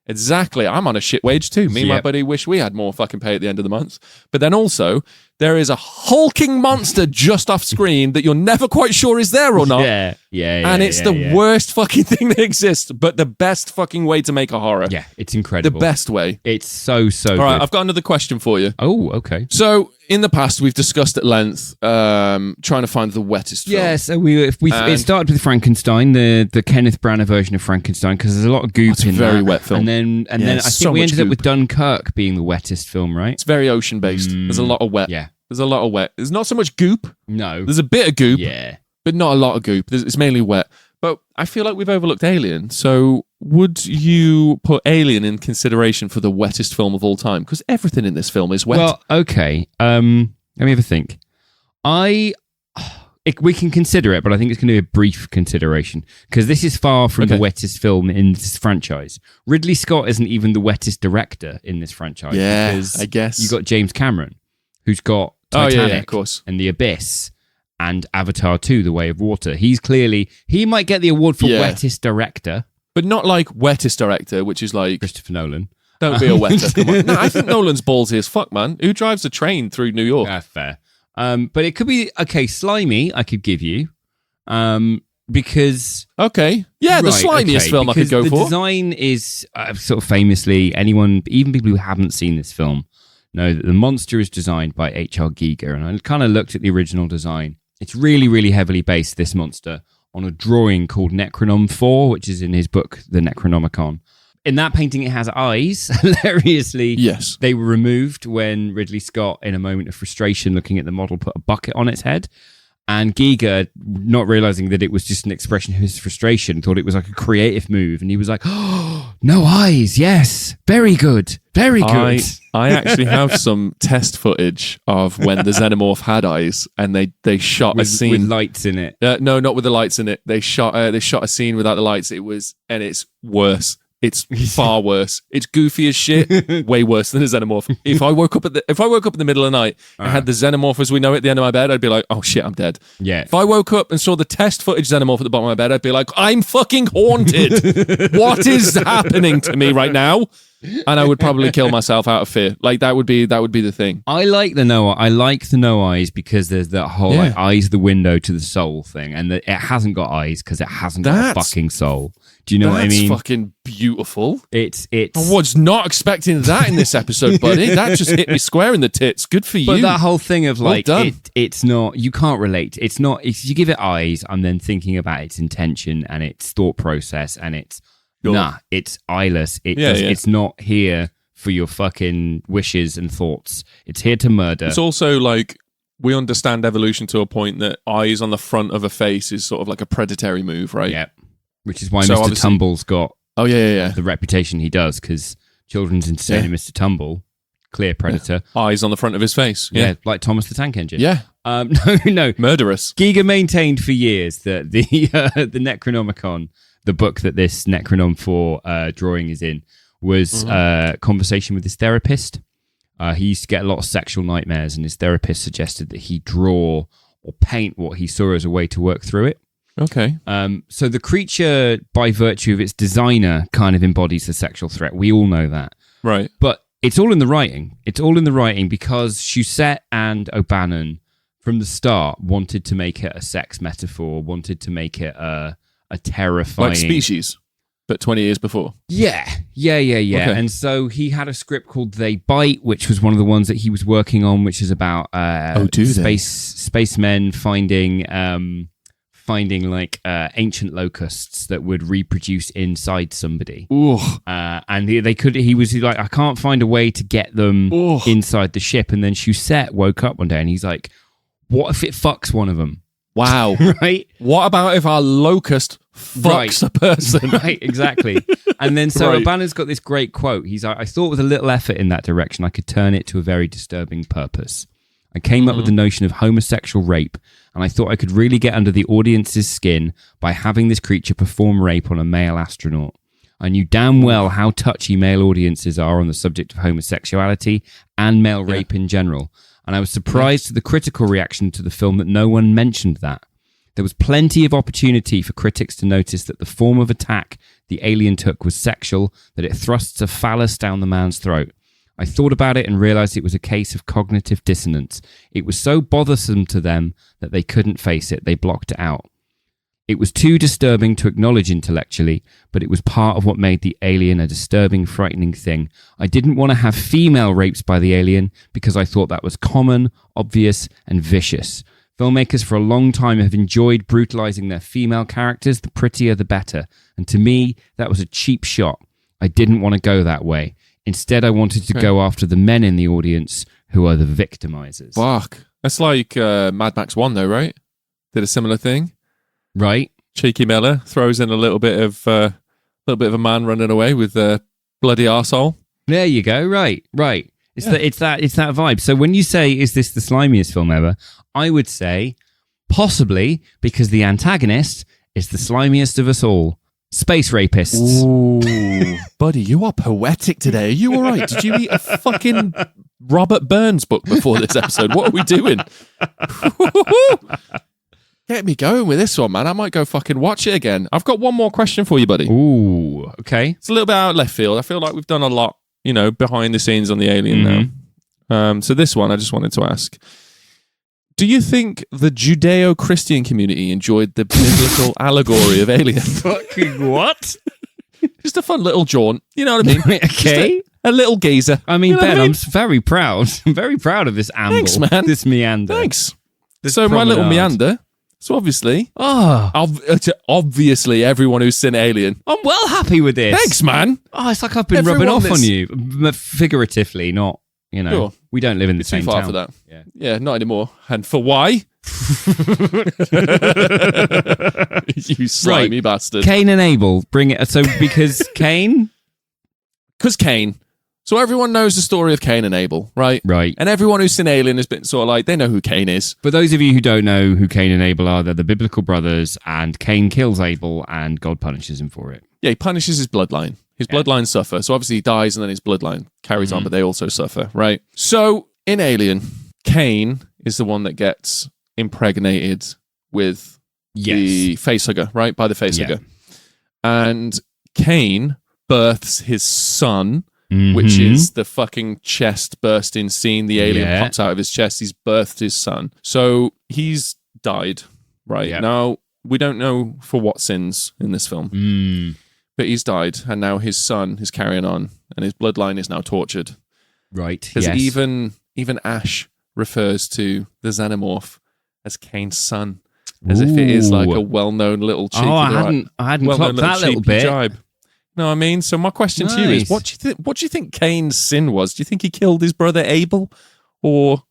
Exactly. I'm on a shit wage too. Me and my buddy wish we had more fucking pay at the end of the month. But then also, there is a hulking monster just off screen that you're never quite sure is there or not. And it's the worst fucking thing that exists, but the best fucking way to make a horror. Yeah, it's incredible. The best way. It's so All right, good. I've got another question for you. Oh, okay. So, in the past, we've discussed at length trying to find the wettest film. Yeah, so it started with Frankenstein, the Kenneth Branagh version of Frankenstein, because there's a lot of goop It's a in very that. wet film. And then I think so we much ended up goop. with Dunkirk being the wettest film, right? It's very ocean-based. There's a lot of wet. Yeah. There's a lot of wet. There's not so much goop. No. There's a bit of goop, Yeah. but not a lot of goop. It's mainly wet. But I feel like we've overlooked Alien. So would you put Alien in consideration for the wettest film of all time? Because everything in this film is wet. Well, okay. Let me have a think. We can consider it, but I think it's going to be a brief consideration because this is far from the wettest film in this franchise. Ridley Scott isn't even the wettest director in this franchise. Yeah, because I guess. You got James Cameron, who's got Titanic of course. and The Abyss and Avatar 2, The Way of Water. He might get the award for wettest director. But not like wettest director, which is like... Christopher Nolan. Don't be a wetter. Come on. No, I think Nolan's ballsy as fuck, man. Who drives a train through New York? Fair. But it could be, okay, Slimy I could give you. Because... Okay. Yeah, the slimiest film I could go for. The design is sort of famously, even people who haven't seen this film, know that the monster is designed by H.R. Giger. And I kind of looked at the original design. It's really, really heavily based, this monster, on a drawing called Necronom 4, which is in his book, The Necronomicon. In that painting, it has eyes. Hilariously, yes, they were removed when Ridley Scott, in a moment of frustration looking at the model, put a bucket on its head. And Giger, not realizing that it was just an expression of his frustration, thought it was like a creative move. And he was like, oh, no eyes. Yes. Very good. Very good. I actually have some test footage of when the xenomorph had eyes, and they shot a scene with lights in it. No, not with the lights in it. They shot a scene without the lights. It's worse. It's far worse. It's goofy as shit. Way worse than a xenomorph. If I woke up in the middle of the night and had the xenomorph as we know it at the end of my bed, I'd be like, oh shit, I'm dead. Yeah. If I woke up and saw the test footage xenomorph at the bottom of my bed, I'd be like, I'm fucking haunted. What is happening to me right now? And I would probably kill myself out of fear. Like that would be the thing. I like the no eyes because there's that whole like, eyes the window to the soul thing, and it hasn't got eyes because it hasn't got a fucking soul. Do you know what I mean? That's fucking beautiful. It's. I was not expecting that in this episode, buddy. That just hit me square in the tits. Good for you. But that whole thing of like, well it's not. You can't relate. It's not. If you give it eyes, I'm then thinking about its intention and its thought process, and it's it's eyeless. It's not here for your fucking wishes and thoughts. It's here to murder. It's also like we understand evolution to a point that eyes on the front of a face is sort of like a predatory move, right? Yeah. Which is why Mr. Tumble's got the reputation he does, because children's insane in Mr. Tumble, clear predator. Yeah. Eyes on the front of his face. Yeah, like Thomas the Tank Engine. Yeah. No. Murderous. Giger maintained for years that the Necronomicon, the book that this Necronom 4 drawing is in, was a conversation with his therapist. He used to get a lot of sexual nightmares, and his therapist suggested that he draw or paint what he saw as a way to work through it. Okay. So the creature, by virtue of its designer, kind of embodies the sexual threat. We all know that. Right. But it's all in the writing. It's all in the writing because Shusett and O'Bannon, from the start, wanted to make it a sex metaphor, wanted to make it a terrifying... Like Species, but 20 years before. Yeah. Okay. And so he had a script called They Bite, which was one of the ones that he was working on, which is about spacemen finding like ancient locusts that would reproduce inside somebody. And he was like, I can't find a way to get them inside the ship. And then Shusett woke up one day and he's like, what if it fucks one of them? Wow. Right? What about if our locust fucks a person? Right, exactly. And then so O'Bannon's got this great quote. He's like, I thought with a little effort in that direction, I could turn it to a very disturbing purpose. I came up with the notion of homosexual rape, and I thought I could really get under the audience's skin by having this creature perform rape on a male astronaut. I knew damn well how touchy male audiences are on the subject of homosexuality and male rape in general, and I was surprised to the critical reaction to the film that no one mentioned that. There was plenty of opportunity for critics to notice that the form of attack the alien took was sexual, that it thrusts a phallus down the man's throat. I thought about it and realized it was a case of cognitive dissonance. It was so bothersome to them that they couldn't face it. They blocked it out. It was too disturbing to acknowledge intellectually, but it was part of what made the alien a disturbing, frightening thing. I didn't want to have female rapes by the alien because I thought that was common, obvious, and vicious. Filmmakers for a long time have enjoyed brutalizing their female characters. The prettier, the better. And to me, that was a cheap shot. I didn't want to go that way. Instead, I wanted to go after the men in the audience who are the victimizers. Fuck. That's like Mad Max 1 though, right? Did a similar thing. Right. Cheeky Miller throws in a little bit of a man running away with a bloody arsehole. There you go. Right. It's that vibe. So when you say, is this the slimiest film ever? I would say possibly because the antagonist is the slimiest of us all. Space rapists. Ooh, buddy, you are poetic today. Are you all right? Did you eat a fucking Robert Burns book before this episode? What are we doing? Get me going with this one, man. I might go fucking watch it again. I've got one more question for you, buddy. Ooh, okay. It's a little bit out of left field. I feel like we've done a lot, behind the scenes on the Alien now. So this one, I just wanted to ask. Do you think the Judeo-Christian community enjoyed the biblical allegory of Alien? Fucking what? Just a fun little jaunt. You know what I mean? Okay. A little geezer. I mean, you know Ben, what I mean? I'm very proud. I'm very proud of this amble. Thanks, man. This meander. Thanks. This So my little promenade. meander. So obviously, Oh, obviously everyone who's seen Alien. I'm well happy with this. Thanks, man. Oh, it's like I've been Everyone rubbing off that's- on you. Figuratively, not, Sure. we don't live in the Too same far town. for that. Yeah. Yeah, not anymore. And for why? You slimy bastard. Cain and Abel, bring it. So because Cain? Because Cain. So everyone knows the story of Cain and Abel, right? Right. And everyone who's seen Alien has been sort of like, they know who Cain is. For those of you who don't know who Cain and Abel are, they're the biblical brothers, and Cain kills Abel, and God punishes him for it. Yeah, he punishes his bloodline. His bloodline suffer. So obviously he dies and then his bloodline carries on, but they also suffer, right? So in Alien, Cain is the one that gets impregnated with the facehugger, right? By the facehugger. And Cain births his son, which is the fucking chest bursting scene. The alien pops out of his chest. He's birthed his son. So he's died, right? Yeah. Now, we don't know for what sins in this film. But he's died, and now his son is carrying on, and his bloodline is now tortured. Right. Because Yes. even Ash refers to the xenomorph as Cain's son, as if it is like a well-known little cheeky. Oh, I hadn't well-known clocked that little cheeky bit. jibe. No, I mean, so my question to you is, Nice. what do you think Cain's sin was? Do you think he killed his brother Abel, or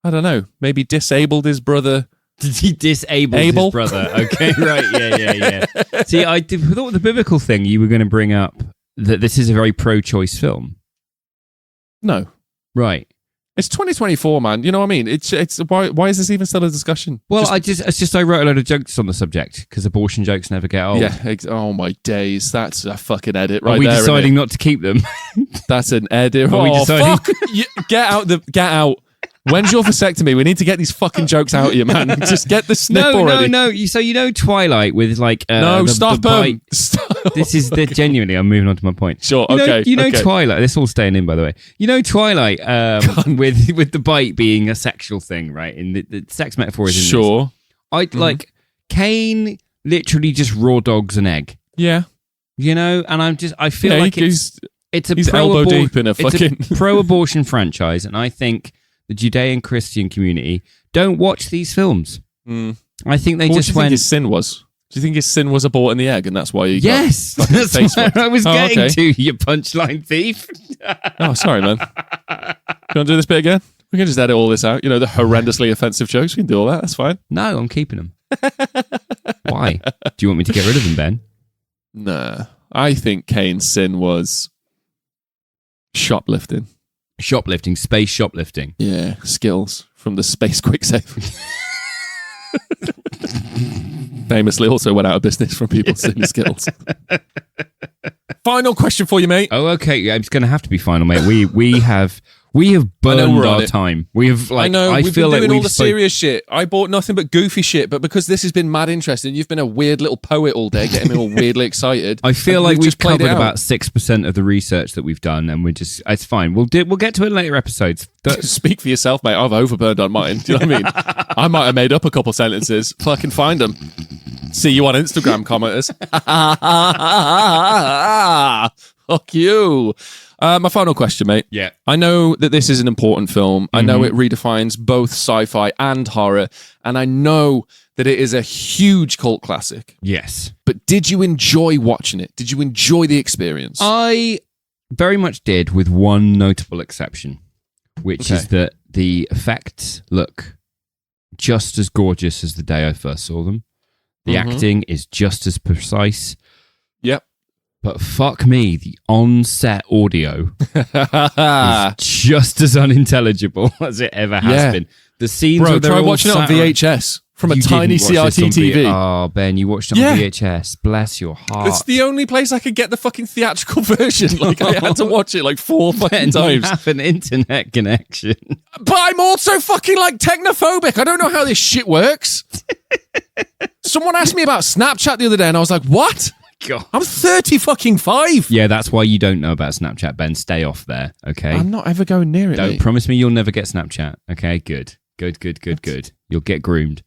I don't know, maybe disabled his brother? Did he disable Abel? his brother? Okay, right, yeah. See, I thought the biblical thing you were going to bring up, that this is a very pro-choice film. No, Right. it's 2024, man. You know what I mean? It's why is this even still a discussion? Well, I wrote a load of jokes on the subject because abortion jokes never get old. Yeah. Oh my days, that's a fucking edit right Are we there. isn't deciding it? not to keep them? That's an edit. Are we Oh deciding- fuck! Get out. When's your vasectomy? We need to get these fucking jokes out of you, man. Just get the snip already. No. So Twilight with like No, stop the bite. Stop. This is genuinely. I'm moving on to my point. Sure. You know, Okay. Twilight. This all staying in, by the way. Twilight with the bite being a sexual thing, right? In the sex metaphor is in Sure. this. Like Cain literally just raw dogs an egg. Yeah. And I feel like he's it's a he's elbow deep in a it's fucking. a pro-abortion franchise, and I think the Judean Christian community don't watch these films. I think they What just do you think his sin was? Do you think his sin was aborting the egg, and that's why he got Yes, fucking that's face what whipped? I was Oh, getting okay. to, you punchline thief. Oh, sorry, man. Do you want to do this bit again? We can just edit all this out. The horrendously offensive jokes. We can do all that. That's fine. No, I'm keeping them. Why? Do you want me to get rid of them, Ben? Nah. I think Cain's sin was shoplifting. Shoplifting, space shoplifting. Yeah, skills from the space quicksave. Famously also went out of business from people stealing skills. Final question for you, mate. Oh, okay. Yeah, it's going to have to be final, mate. We have We have burned we're on our it. time. We have I know, we've feel been like doing all we've the serious shit. I bought nothing but goofy shit, but because this has been mad interesting, you've been a weird little poet all day, getting me all weirdly excited. I feel and like we've just played covered it out. about 6% of the research that we've done, and it's fine. We'll get to it in later episodes. Speak for yourself, mate. I've overburned on mine. Do you know what I mean? I might have made up a couple sentences. Fucking find them. See you on Instagram, commenters. Fuck you. My final question, mate. Yeah. I know that this is an important film. I know it redefines both sci-fi and horror, and I know that it is a huge cult classic. Yes. But did you enjoy watching it? Did you enjoy the experience? I very much did, with one notable exception, which is that the effects look just as gorgeous as the day I first saw them. The acting is just as precise. Yep. But fuck me, the on-set audio is just as unintelligible as it ever has been. The scenes Bro, where they're try all watching it on sat around- VHS from a You tiny didn't watch this CRT on TV. Oh, Ben, you watched it on VHS. Bless your heart. It's the only place I could get the fucking theatrical version. Like, I had to watch it like 4 fucking Ben, times. you have an internet connection. But I'm also fucking like technophobic. I don't know how this shit works. Someone asked me about Snapchat the other day and I was like, what? God. I'm 30 fucking 5. Yeah, that's why you don't know about Snapchat, Ben. Stay off there, okay? I'm not ever going near it, Don't mate. promise me you'll never get Snapchat. Okay, good. You'll get groomed.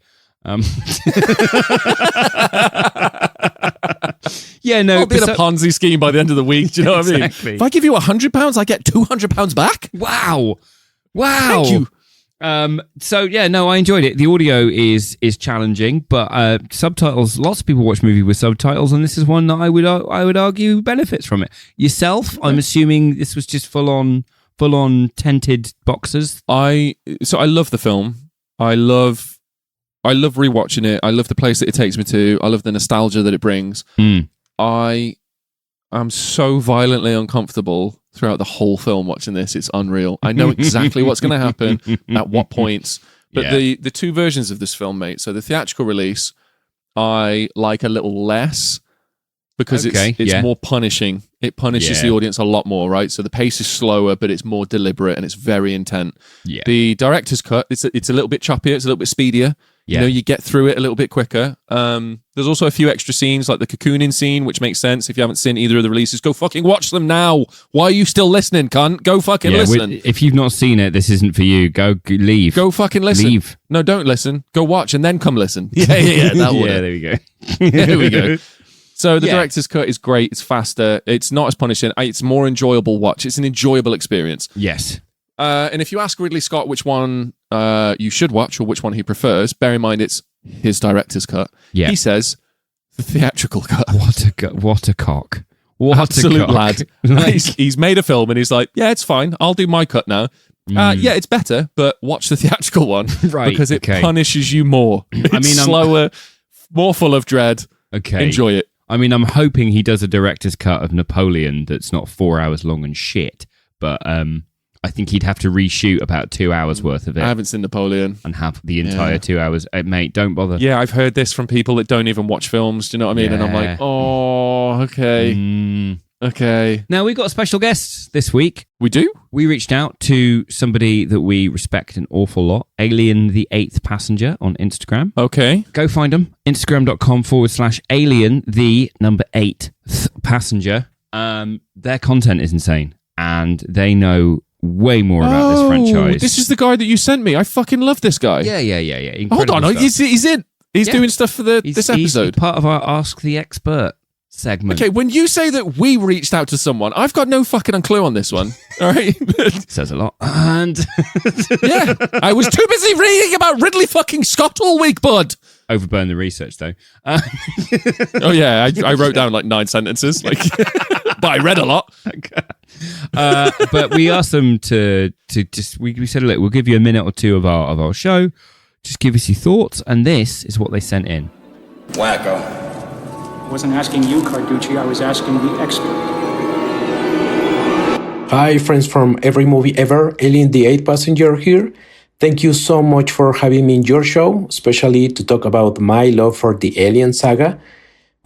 Yeah, no. I'll be in a Ponzi scheme by the end of the week. Do you know what I Exactly. mean? If I give you £100, I get £200 back. Wow. Thank you. So yeah, no, I enjoyed it. The audio is challenging, but subtitles. Lots of people watch movies with subtitles, and this is one that I would argue benefits from it. Yourself, I'm assuming this was just full on tented boxes. I love the film. I love rewatching it. I love the place that it takes me to. I love the nostalgia that it brings. I am so violently uncomfortable throughout the whole film watching this. It's unreal. I know exactly what's going to happen at what points. But the two versions of this film, mate. So the theatrical release, I like a little less because it's more punishing. It punishes the audience a lot more, right? So the pace is slower, but it's more deliberate and it's very intent. Yeah. The director's cut, it's a little bit choppier. It's a little bit speedier. Yeah. You know, you get through it a little bit quicker. There's also a few extra scenes, like the cocooning scene, which makes sense. If you haven't seen either of the releases, go fucking watch them now. Why are you still listening, cunt? Go fucking listen. If you've not seen it, this isn't for you. Leave. Go fucking listen. Leave. No, don't listen. Go watch and then come listen. Yeah. That order. Yeah, there we go. There we go. So the director's cut is great. It's faster. It's not as punishing. It's more enjoyable watch. It's an enjoyable experience. Yes. And if you ask Ridley Scott which one you should watch or which one he prefers, bear in mind it's his director's cut. Yeah. He says the theatrical cut. What a cock. What Absolute a cock. lad. He's made a film and he's like, yeah, it's fine. I'll do my cut now. Yeah, it's better, but watch the theatrical one. Right, Because it okay. punishes you more. It's slower, more full of dread. Okay. Enjoy it. I mean, I'm hoping he does a director's cut of Napoleon that's not 4 hours long and shit, but I think he'd have to reshoot about 2 hours worth of it. I haven't seen Napoleon. And have the entire 2 hours. Mate, don't bother. Yeah, I've heard this from people that don't even watch films. Do you know what I mean? And I'm like, oh, okay. Okay. Now, we got a special guest this week. We do? We reached out to somebody that we respect an awful lot, Alien the 8th Passenger on Instagram. Okay. Go find them. Instagram.com/Alien the number 8th Passenger. Their content is insane and they know way more about this franchise. This is the guy that you sent me. I fucking love this guy. Yeah. Hold on. Incredible stuff. He's in. He's doing stuff for this He's episode. part of our Ask the Expert segment. Okay, when you say that we reached out to someone, I've got no fucking clue on this one. All right? Says a lot. And yeah, I was too busy reading about Ridley fucking Scott all week, bud. overburn the research though. Oh yeah, I wrote down like 9 sentences, like, but I read a lot. But we asked them to just we said, look, we'll give you a minute or two of our show. Just give us your thoughts, and this is what they sent in. Wacko. I wasn't asking you, Carducci. I was asking the expert. Hi, friends from Every Movie Ever. Alien the 8th Passenger here. Thank you so much for having me in your show, especially to talk about my love for the Alien saga.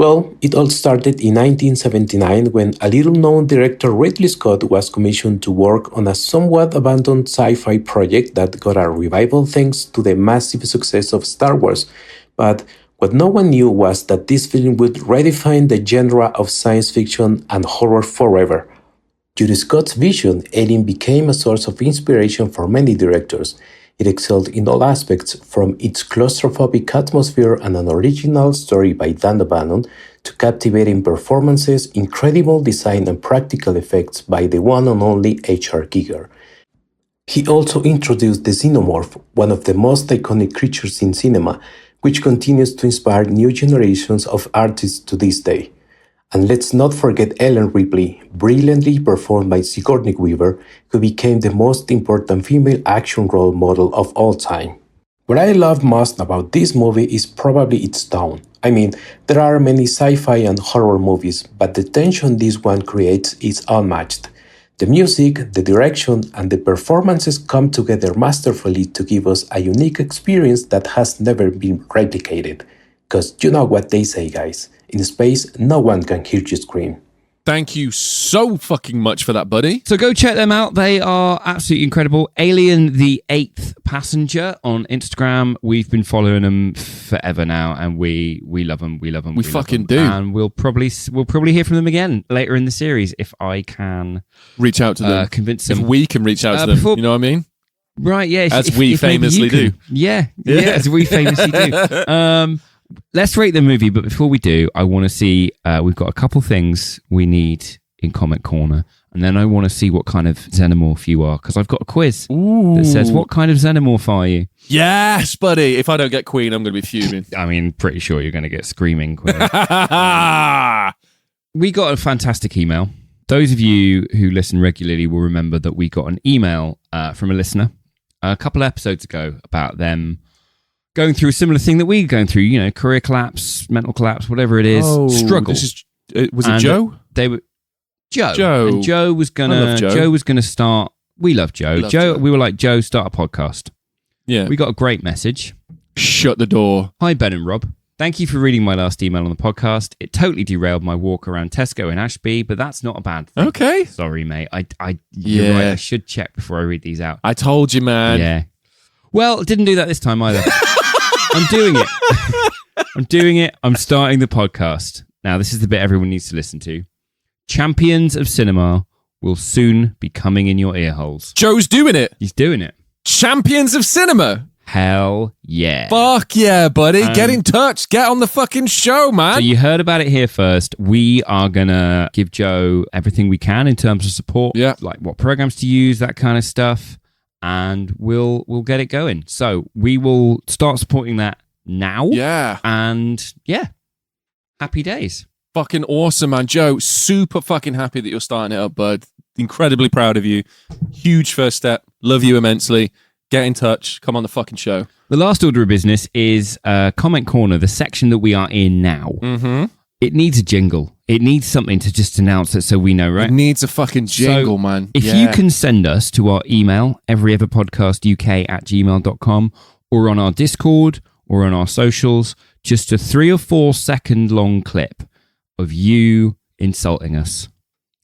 Well, it all started in 1979 when a little-known director Ridley Scott was commissioned to work on a somewhat abandoned sci-fi project that got a revival thanks to the massive success of Star Wars. But what no one knew was that this film would redefine the genre of science fiction and horror forever. Due to Scott's vision, Alien became a source of inspiration for many directors. It excelled in all aspects, from its claustrophobic atmosphere and an original story by Dan O'Bannon, to captivating performances, incredible design and practical effects by the one and only H.R. Giger. He also introduced the xenomorph, one of the most iconic creatures in cinema, which continues to inspire new generations of artists to this day. And let's not forget Ellen Ripley, brilliantly performed by Sigourney Weaver, who became the most important female action role model of all time. What I love most about this movie is probably its tone. I mean, there are many sci-fi and horror movies, but the tension this one creates is unmatched. The music, the direction, and the performances come together masterfully to give us a unique experience that has never been replicated. Because you know what they say, guys. In space, no one can hear you scream. Thank you so fucking much for that, buddy. So go check them out. They are absolutely incredible. Alien the Eighth Passenger on Instagram. We've been following them forever now, and we love them. We love them. We fucking love them. do. And we'll probably hear from them again later in the series if I can reach out to them. Convince them. If we can reach out to them, you know what I mean? Right, yeah. As we famously do. Yeah, as we famously do. Let's rate the movie, but before we do, I want to see, we've got a couple things we need in Comment Corner, and then I want to see what kind of xenomorph you are, because I've got a quiz that says, what kind of xenomorph are you? Yes, buddy. If I don't get Queen, I'm going to be fuming. I mean, pretty sure you're going to get Screaming Queen. We got a fantastic email. Those of you who listen regularly will remember that we got an email from a listener a couple episodes ago about them going through a similar thing that we're going through, you know, career collapse, mental collapse, whatever it is, struggle. Was it Joe? They were Joe. And Joe was gonna start. We love Joe. We were like, Joe, start a podcast. Yeah. We got a great message. Shut the door. Hi, Ben and Rob. Thank you for reading my last email on the podcast. It totally derailed my walk around Tesco in Ashby, but that's not a bad thing. Okay. Sorry, mate. You're right. I should check before I read these out. I told you, man. Yeah. Well, didn't do that this time either. I'm doing it. I'm starting the podcast. Now, this is the bit everyone needs to listen to. Champions of Cinema will soon be coming in your ear holes. Joe's doing it. He's doing it. Champions of Cinema. Hell yeah. Fuck yeah, buddy. Get in touch. Get on the fucking show, man. So you heard about it here first. We are going to give Joe everything we can in terms of support. Yeah. Like what programs to use, that kind of stuff. And we'll get it going. So we will start supporting that now. Yeah. And yeah, happy days. Fucking awesome, man. Joe, super fucking happy that you're starting it up, bud. Incredibly proud of you. Huge first step. Love you immensely. Get in touch. Come on the fucking show. The last order of business is Comment Corner, the section that we are in now. Mm-hmm. It needs a jingle. It needs something to just announce it so we know, right? It needs a fucking jingle, man. If you can send us to our email, everyeverpodcastuk@gmail.com, or on our Discord, or on our socials, just a 3 or 4 second long clip of you insulting us.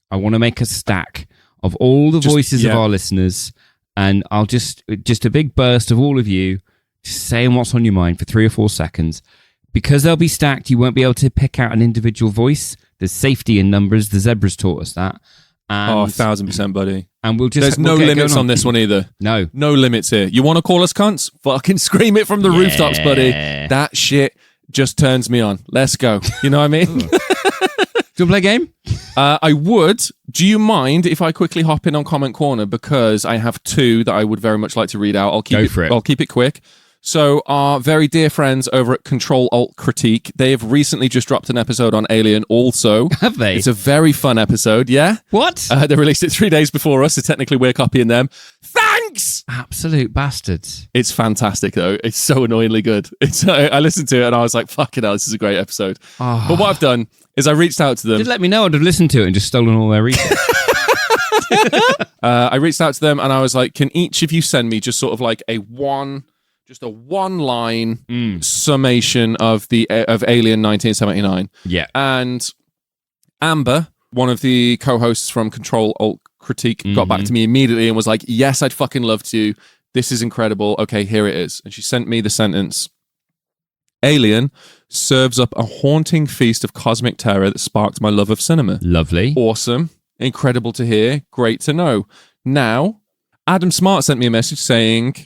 I want to make a stack of all the voices of our listeners, and I'll just a big burst of all of you just saying what's on your mind for 3 or 4 seconds. Because they'll be stacked, you won't be able to pick out an individual voice. There's safety in numbers. The zebras taught us that. And, 1,000%, buddy. And there's no limits on this one either. No limits here. You want to call us cunts? Fucking scream it from the rooftops, buddy. That shit just turns me on. Let's go. You know what I mean? Do you want to play a game? I would. Do you mind if I quickly hop in on Comment Corner, because I have 2 that I would very much like to read out. I'll keep it quick. So our very dear friends over at Control-Alt-Critique, they have recently just dropped an episode on Alien also. Have they? It's a very fun episode, yeah? What? They released it 3 days before us, so technically we're copying them. Thanks! Absolute bastards. It's fantastic, though. It's so annoyingly good. I listened to it and I was like, fucking hell, this is a great episode. Oh. But what I've done is I reached out to them. Just let me know. I'd have listened to it and just stolen all their research. I reached out to them and I was like, can each of you send me just sort of like just a one-line summation of Alien 1979. Yeah. And Amber, one of the co-hosts from Control Alt Critique, got back to me immediately and was like, yes, I'd fucking love to. This is incredible. Okay, here it is. And she sent me the sentence: Alien serves up a haunting feast of cosmic terror that sparked my love of cinema. Lovely. Awesome. Incredible to hear. Great to know. Now, Adam Smart sent me a message saying,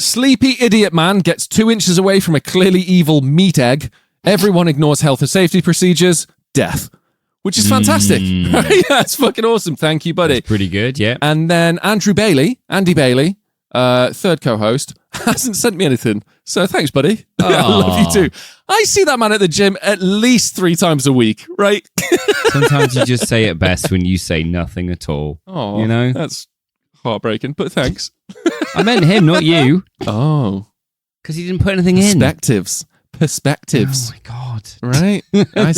sleepy idiot man gets 2 inches away from a clearly evil meat egg. Everyone ignores health and safety procedures. Death. Which is fantastic. Yeah, it's fucking awesome. Thank you, buddy. That's pretty good, yeah. And then Andy Bailey, third co-host, hasn't sent me anything. So thanks, buddy. I love you too. I see that man at the gym at least 3 times a week, right? Sometimes you just say it best when you say nothing at all. Oh, you know? That's heartbreaking, but thanks. I meant him, not you. Oh. Because he didn't put anything in. Perspectives. Oh my God. Right? I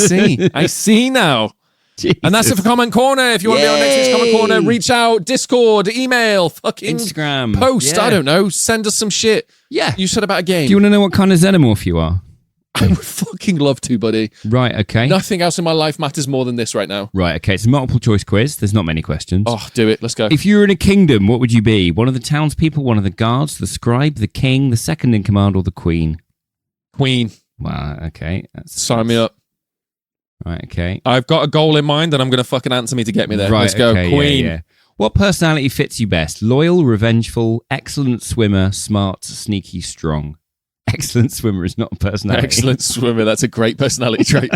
see now. Jesus. And that's it for Comment Corner. If you want to be on next week's Comment Corner, reach out, Discord, email, fucking Instagram, post. I don't know. Send us some shit. Yeah. You said about a game. Do you want to know what kind of xenomorph you are? I would fucking love to, buddy. Right, okay. Nothing else in my life matters more than this right now. Right, okay. It's a multiple choice quiz. There's not many questions. Oh, do it. Let's go. If you were in a kingdom, what would you be? One of the townspeople, one of the guards, the scribe, the king, the second in command, or the queen? Queen. Wow, okay. Sign me up. Right, okay. I've got a goal in mind and I'm going to fucking answer me to get me there. Right, Let's go. okay, Queen. Yeah. What personality fits you best? Loyal, revengeful, excellent swimmer, smart, sneaky, strong. Excellent swimmer is not a personality. Excellent swimmer. That's a great personality trait.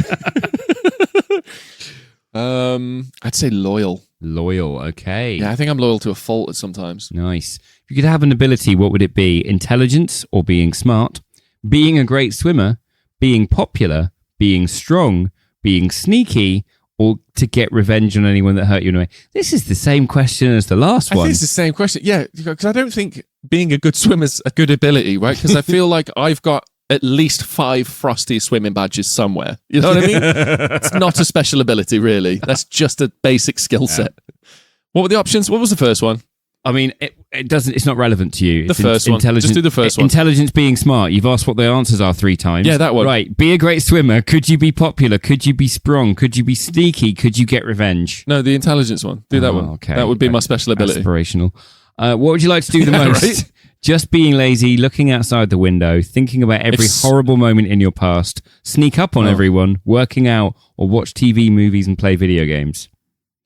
I'd say loyal. Loyal, okay. Yeah, I think I'm loyal to a fault at sometimes. Nice. If you could have an ability, what would it be? Intelligence or being smart? Being a great swimmer? Being popular? Being strong? Being sneaky? Or to get revenge on anyone that hurt you in a way? This is the same question as the last I one. think it's the same question. Yeah, because I don't think being a good swimmer is a good ability, right? Because I feel like I've got at least 5 Frosty swimming badges somewhere. You know what I mean? It's not a special ability, really. That's just a basic skill set. What were the options? What was the first one? I mean, it doesn't. It's not relevant to you. The first one. Just do the first one. Intelligence, being smart. You've asked what the answers are 3 times. Yeah, that one. Right. Be a great swimmer. Could you be popular? Could you be strong? Could you be sneaky? Could you get revenge? No, the intelligence one. Do that one. Okay. That would be my special ability. Aspirational. What would you like to do the most? Right? Just being lazy, looking outside the window, thinking about every horrible moment in your past, sneak up on everyone, working out, or watch TV, movies, and play video games.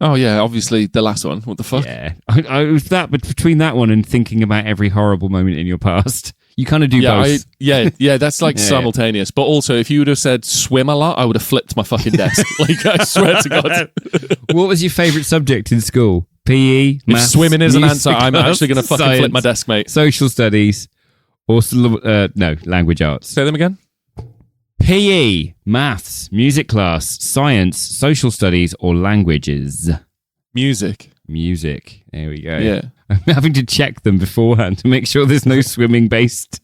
Oh, yeah, obviously the last one. What the fuck? Yeah. I was that, but between that one and thinking about every horrible moment in your past, you kind of do both. That's like simultaneous. But also, if you would have said swim a lot, I would have flipped my fucking desk. Like, I swear to God. What was your favourite subject in school? PE, maths, if swimming is an answer, I'm class, actually going to fucking science, flip my desk, mate. Social studies, or language arts. Say them again. PE, maths, music class, science, social studies, or languages. Music. There we go. Yeah. I'm having to check them beforehand to make sure there's no swimming based.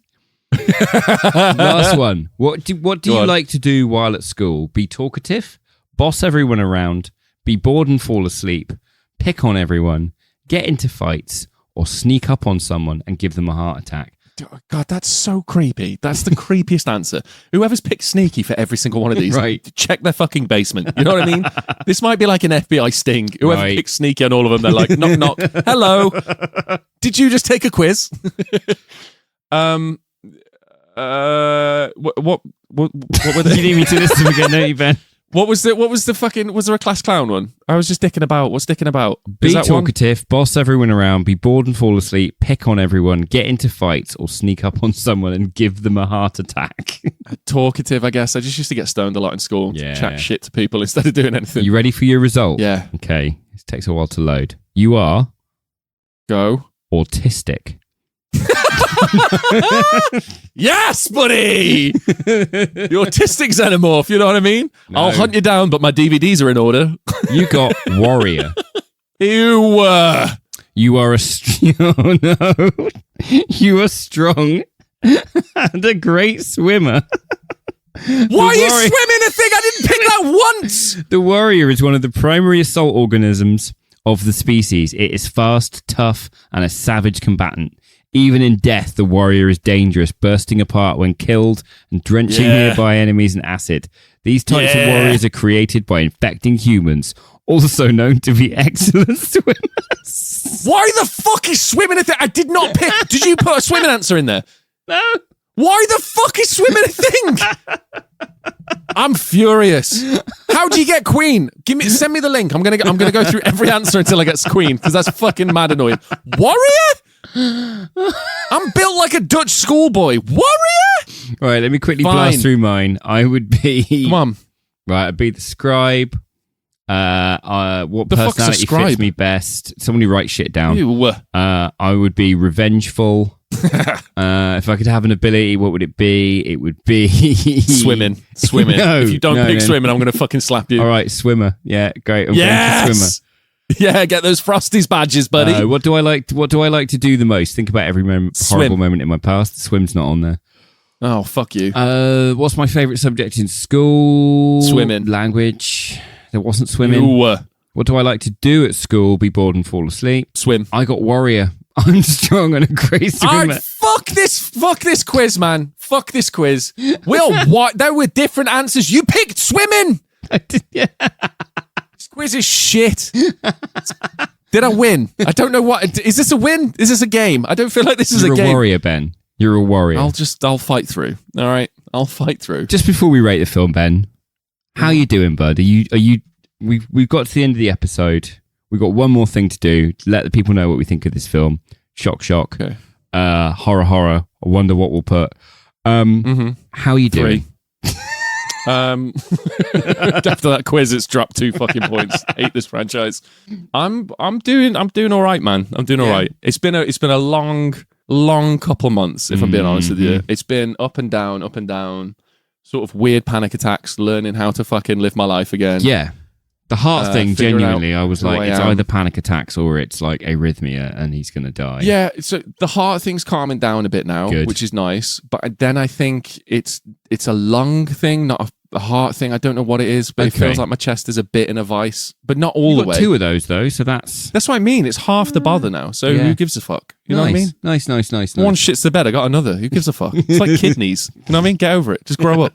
Last one. What do you like to do while at school? Be talkative, boss everyone around, be bored and fall asleep, pick on everyone, get into fights, or sneak up on someone and give them a heart attack. God, that's so creepy. That's the creepiest answer. Whoever's picked sneaky for every single one of these, right? Check their fucking basement. You know what I mean? This might be like an FBI sting. Whoever picks sneaky on all of them, they're like, knock, knock. Hello. Did you just take a quiz? What were they? You need me to listen again, don't you, Ben? What was the fucking, was there a class clown one? I was just dicking about. What's dicking about? Be talkative, boss everyone around, be bored and fall asleep, pick on everyone, get into fights, or sneak up on someone and give them a heart attack. Talkative, I guess. I just used to get stoned a lot in school. Yeah. Chat shit to people instead of doing anything. You ready for your result? Yeah. Okay. It takes a while to load. You are... Go. Autistic. Yes, buddy! The autistic xenomorph, you know what I mean? No. I'll hunt you down, but my DVDs are in order. You got warrior. You You are oh no. You are strong and a great swimmer. Why are you swimming a thing? I didn't pick that once! The warrior is one of the primary assault organisms of the species. It is fast, tough, and a savage combatant. Even in death, the warrior is dangerous, bursting apart when killed and drenching nearby enemies in acid. These types of warriors are created by infecting humans, also known to be excellent swimmers. Why the fuck is swimming a thing? I did not pick. Did you put a swimming answer in there? No. Why the fuck is swimming a thing? I'm furious. How do you get Queen? Send me the link. I'm gonna go through every answer until I get Queen, because that's fucking mad annoying. Warrior? I'm built like a Dutch schoolboy. Warrior? All right, let me quickly blast through mine. I would be... Come on. Right, I'd be the scribe. What The fuck's a personality scribe? fits me best? Someone who writes shit down. Ew. I would be revengeful. If I could have an ability, what would it be? It would be Swimming. No, If you don't pick swimming, I'm going to fucking slap you. All right, swimmer. Yeah, great. I'm going for swimmer. Yeah, get those Frosties badges, buddy. What do I like to do the most? Think about every horrible moment in my past. Swim's not on there. Oh, fuck you. What's my favourite subject in school? Swimming. Language. There wasn't swimming. Ew. What do I like to do at school? Be bored and fall asleep. Swim. I got warrior. I'm strong and a great swimmer. Fuck this quiz, man. Fuck this quiz. There were different answers. You picked swimming. I did, yeah. This quiz is shit. Did I win? I don't know what. Is this a win? Is this a game? I don't feel like this is a game. You're a warrior, Ben. You're a warrior. I'll fight through. All right. I'll fight through. Just before we rate the film, Ben, how you doing, bud? We've got to the end of the episode. We've got one more thing to do to let the people know what we think of this film. Shock. Okay. Horror. I wonder what we'll put. How are you doing? After that quiz, it's dropped 2 fucking points. Hate this franchise. I'm doing all right, man. I'm doing all right. It's been a long couple months, if I'm being honest with you. It's been up and down, sort of weird panic attacks, learning how to fucking live my life again. Yeah. The heart thing, genuinely, I was like, it's am. either panic attacks or it's like arrhythmia and he's going to die. Yeah, so the heart thing's calming down a bit now, which is nice. But then I think it's a lung thing, not a heart thing. I don't know what it is, but it feels like my chest is a bit in a vice, but not all the way. 2 of those, though, so that's what I mean. It's half the bother now, so who gives a fuck? You know what I mean? Nice. One shits the bed, I got another. Who gives a fuck? It's like kidneys. You know what I mean? Get over it. Just grow up.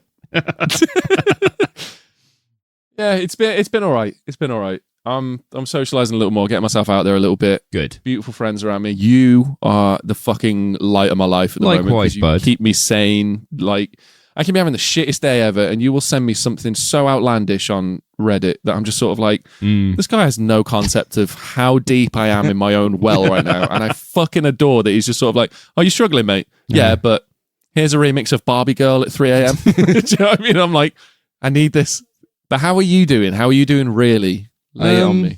Yeah, it's been all right. It's been all right. I'm socializing a little more, getting myself out there a little bit. Good. Beautiful friends around me. You are the fucking light of my life at the moment. Likewise, You bud. keep me sane. Like, I can be having the shittest day ever, and you will send me something so outlandish on Reddit that I'm just sort of like, this guy has no concept of how deep I am in my own well right now, and I fucking adore that he's just sort of like, "Oh, you struggling, mate? Yeah, but here's a remix of Barbie Girl at 3 a.m." Do you know what I mean? I'm like, I need this. But how are you doing? How are you doing, really? Lay it on me.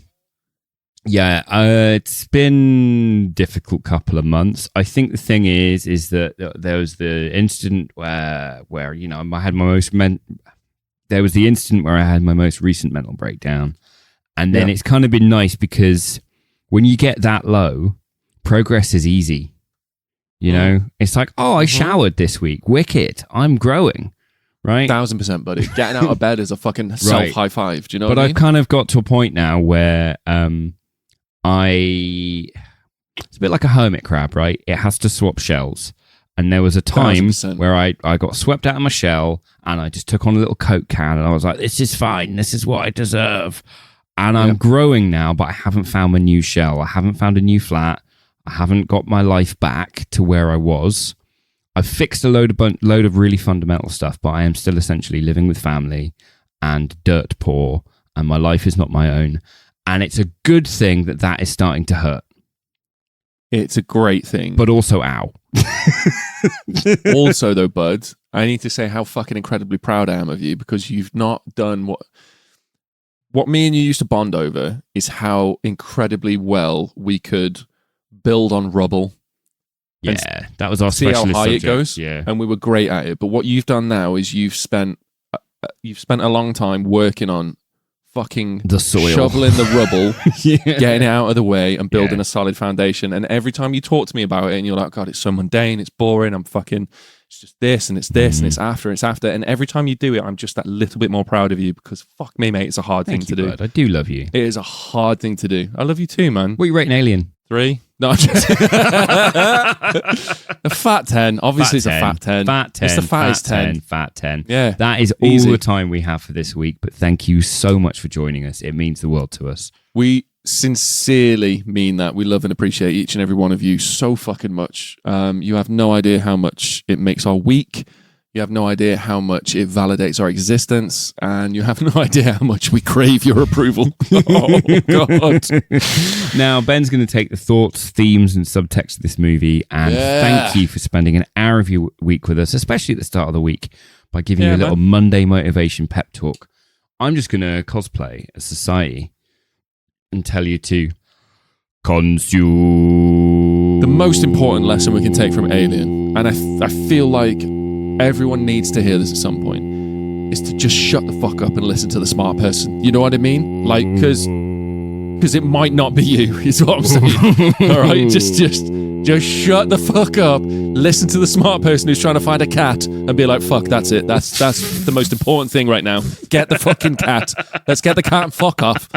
Yeah, it's been a difficult couple of months. I think the thing is that there was the incident where I had my most there was the incident where I had my most recent mental breakdown, and then it's kind of been nice because when you get that low, progress is easy. You know, it's like, oh, I showered this week. Wicked, I'm growing. Right, 1000%, buddy. Getting out of bed is a fucking self high five. Do you know? But what I mean? I've kind of got to a point now where it's a bit like a hermit crab, right? It has to swap shells. And there was a time 1000%. where I got swept out of my shell and I just took on a little Coke can and I was like, this is fine. This is what I deserve. And I'm growing now, but I haven't found my new shell. I haven't found a new flat. I haven't got my life back to where I was. I've fixed a load of really fundamental stuff, but I am still essentially living with family and dirt poor, and my life is not my own. And it's a good thing that is starting to hurt. It's a great thing. But also, ow. Also, though, bud, I need to say how fucking incredibly proud I am of you, because you've not done what me and you used to bond over is how incredibly well we could build on rubble. Yeah, that was our see specialist how high subject. it goes. Yeah, and we were great at it. But what you've done now is you've spent a long time working on fucking the soil, shoveling the rubble, getting it out of the way, and building a solid foundation. And every time you talk to me about it, and you're like, God, it's so mundane, it's boring. It's just this and it's this and it's after. And every time you do it, I'm just that little bit more proud of you, because fuck me, mate, it's a hard thing to do. Bud. I do love you. It is a hard thing to do. I love you too, man. What are you rating Alien? 3? No, just a fat 10. Obviously, it's a fat 10. Fat 10. It's the fattest 10. Fat 10. Yeah. That is all Easy. the time we have for this week. But thank you so much for joining us. It means the world to us. We sincerely mean that. We love and appreciate each and every one of you so fucking much. You have no idea how much it makes our week. You have no idea how much it validates our existence, and you have no idea how much we crave your approval. Oh, God. Now, Ben's going to take the thoughts, themes, and subtext of this movie, and thank you for spending an hour of your week with us, especially at the start of the week, by giving you a little Monday motivation pep talk. I'm just going to cosplay a society and tell you to consume. The most important lesson we can take from Alien, and I feel like everyone needs to hear this at some point, is to just shut the fuck up and listen to the smart person. You know what I mean? Like, because it might not be you, is what I'm saying. All right? Just shut the fuck up, listen to the smart person who's trying to find a cat, and be like, fuck, that's it. That's the most important thing right now. Get the fucking cat. Let's get the cat and fuck off.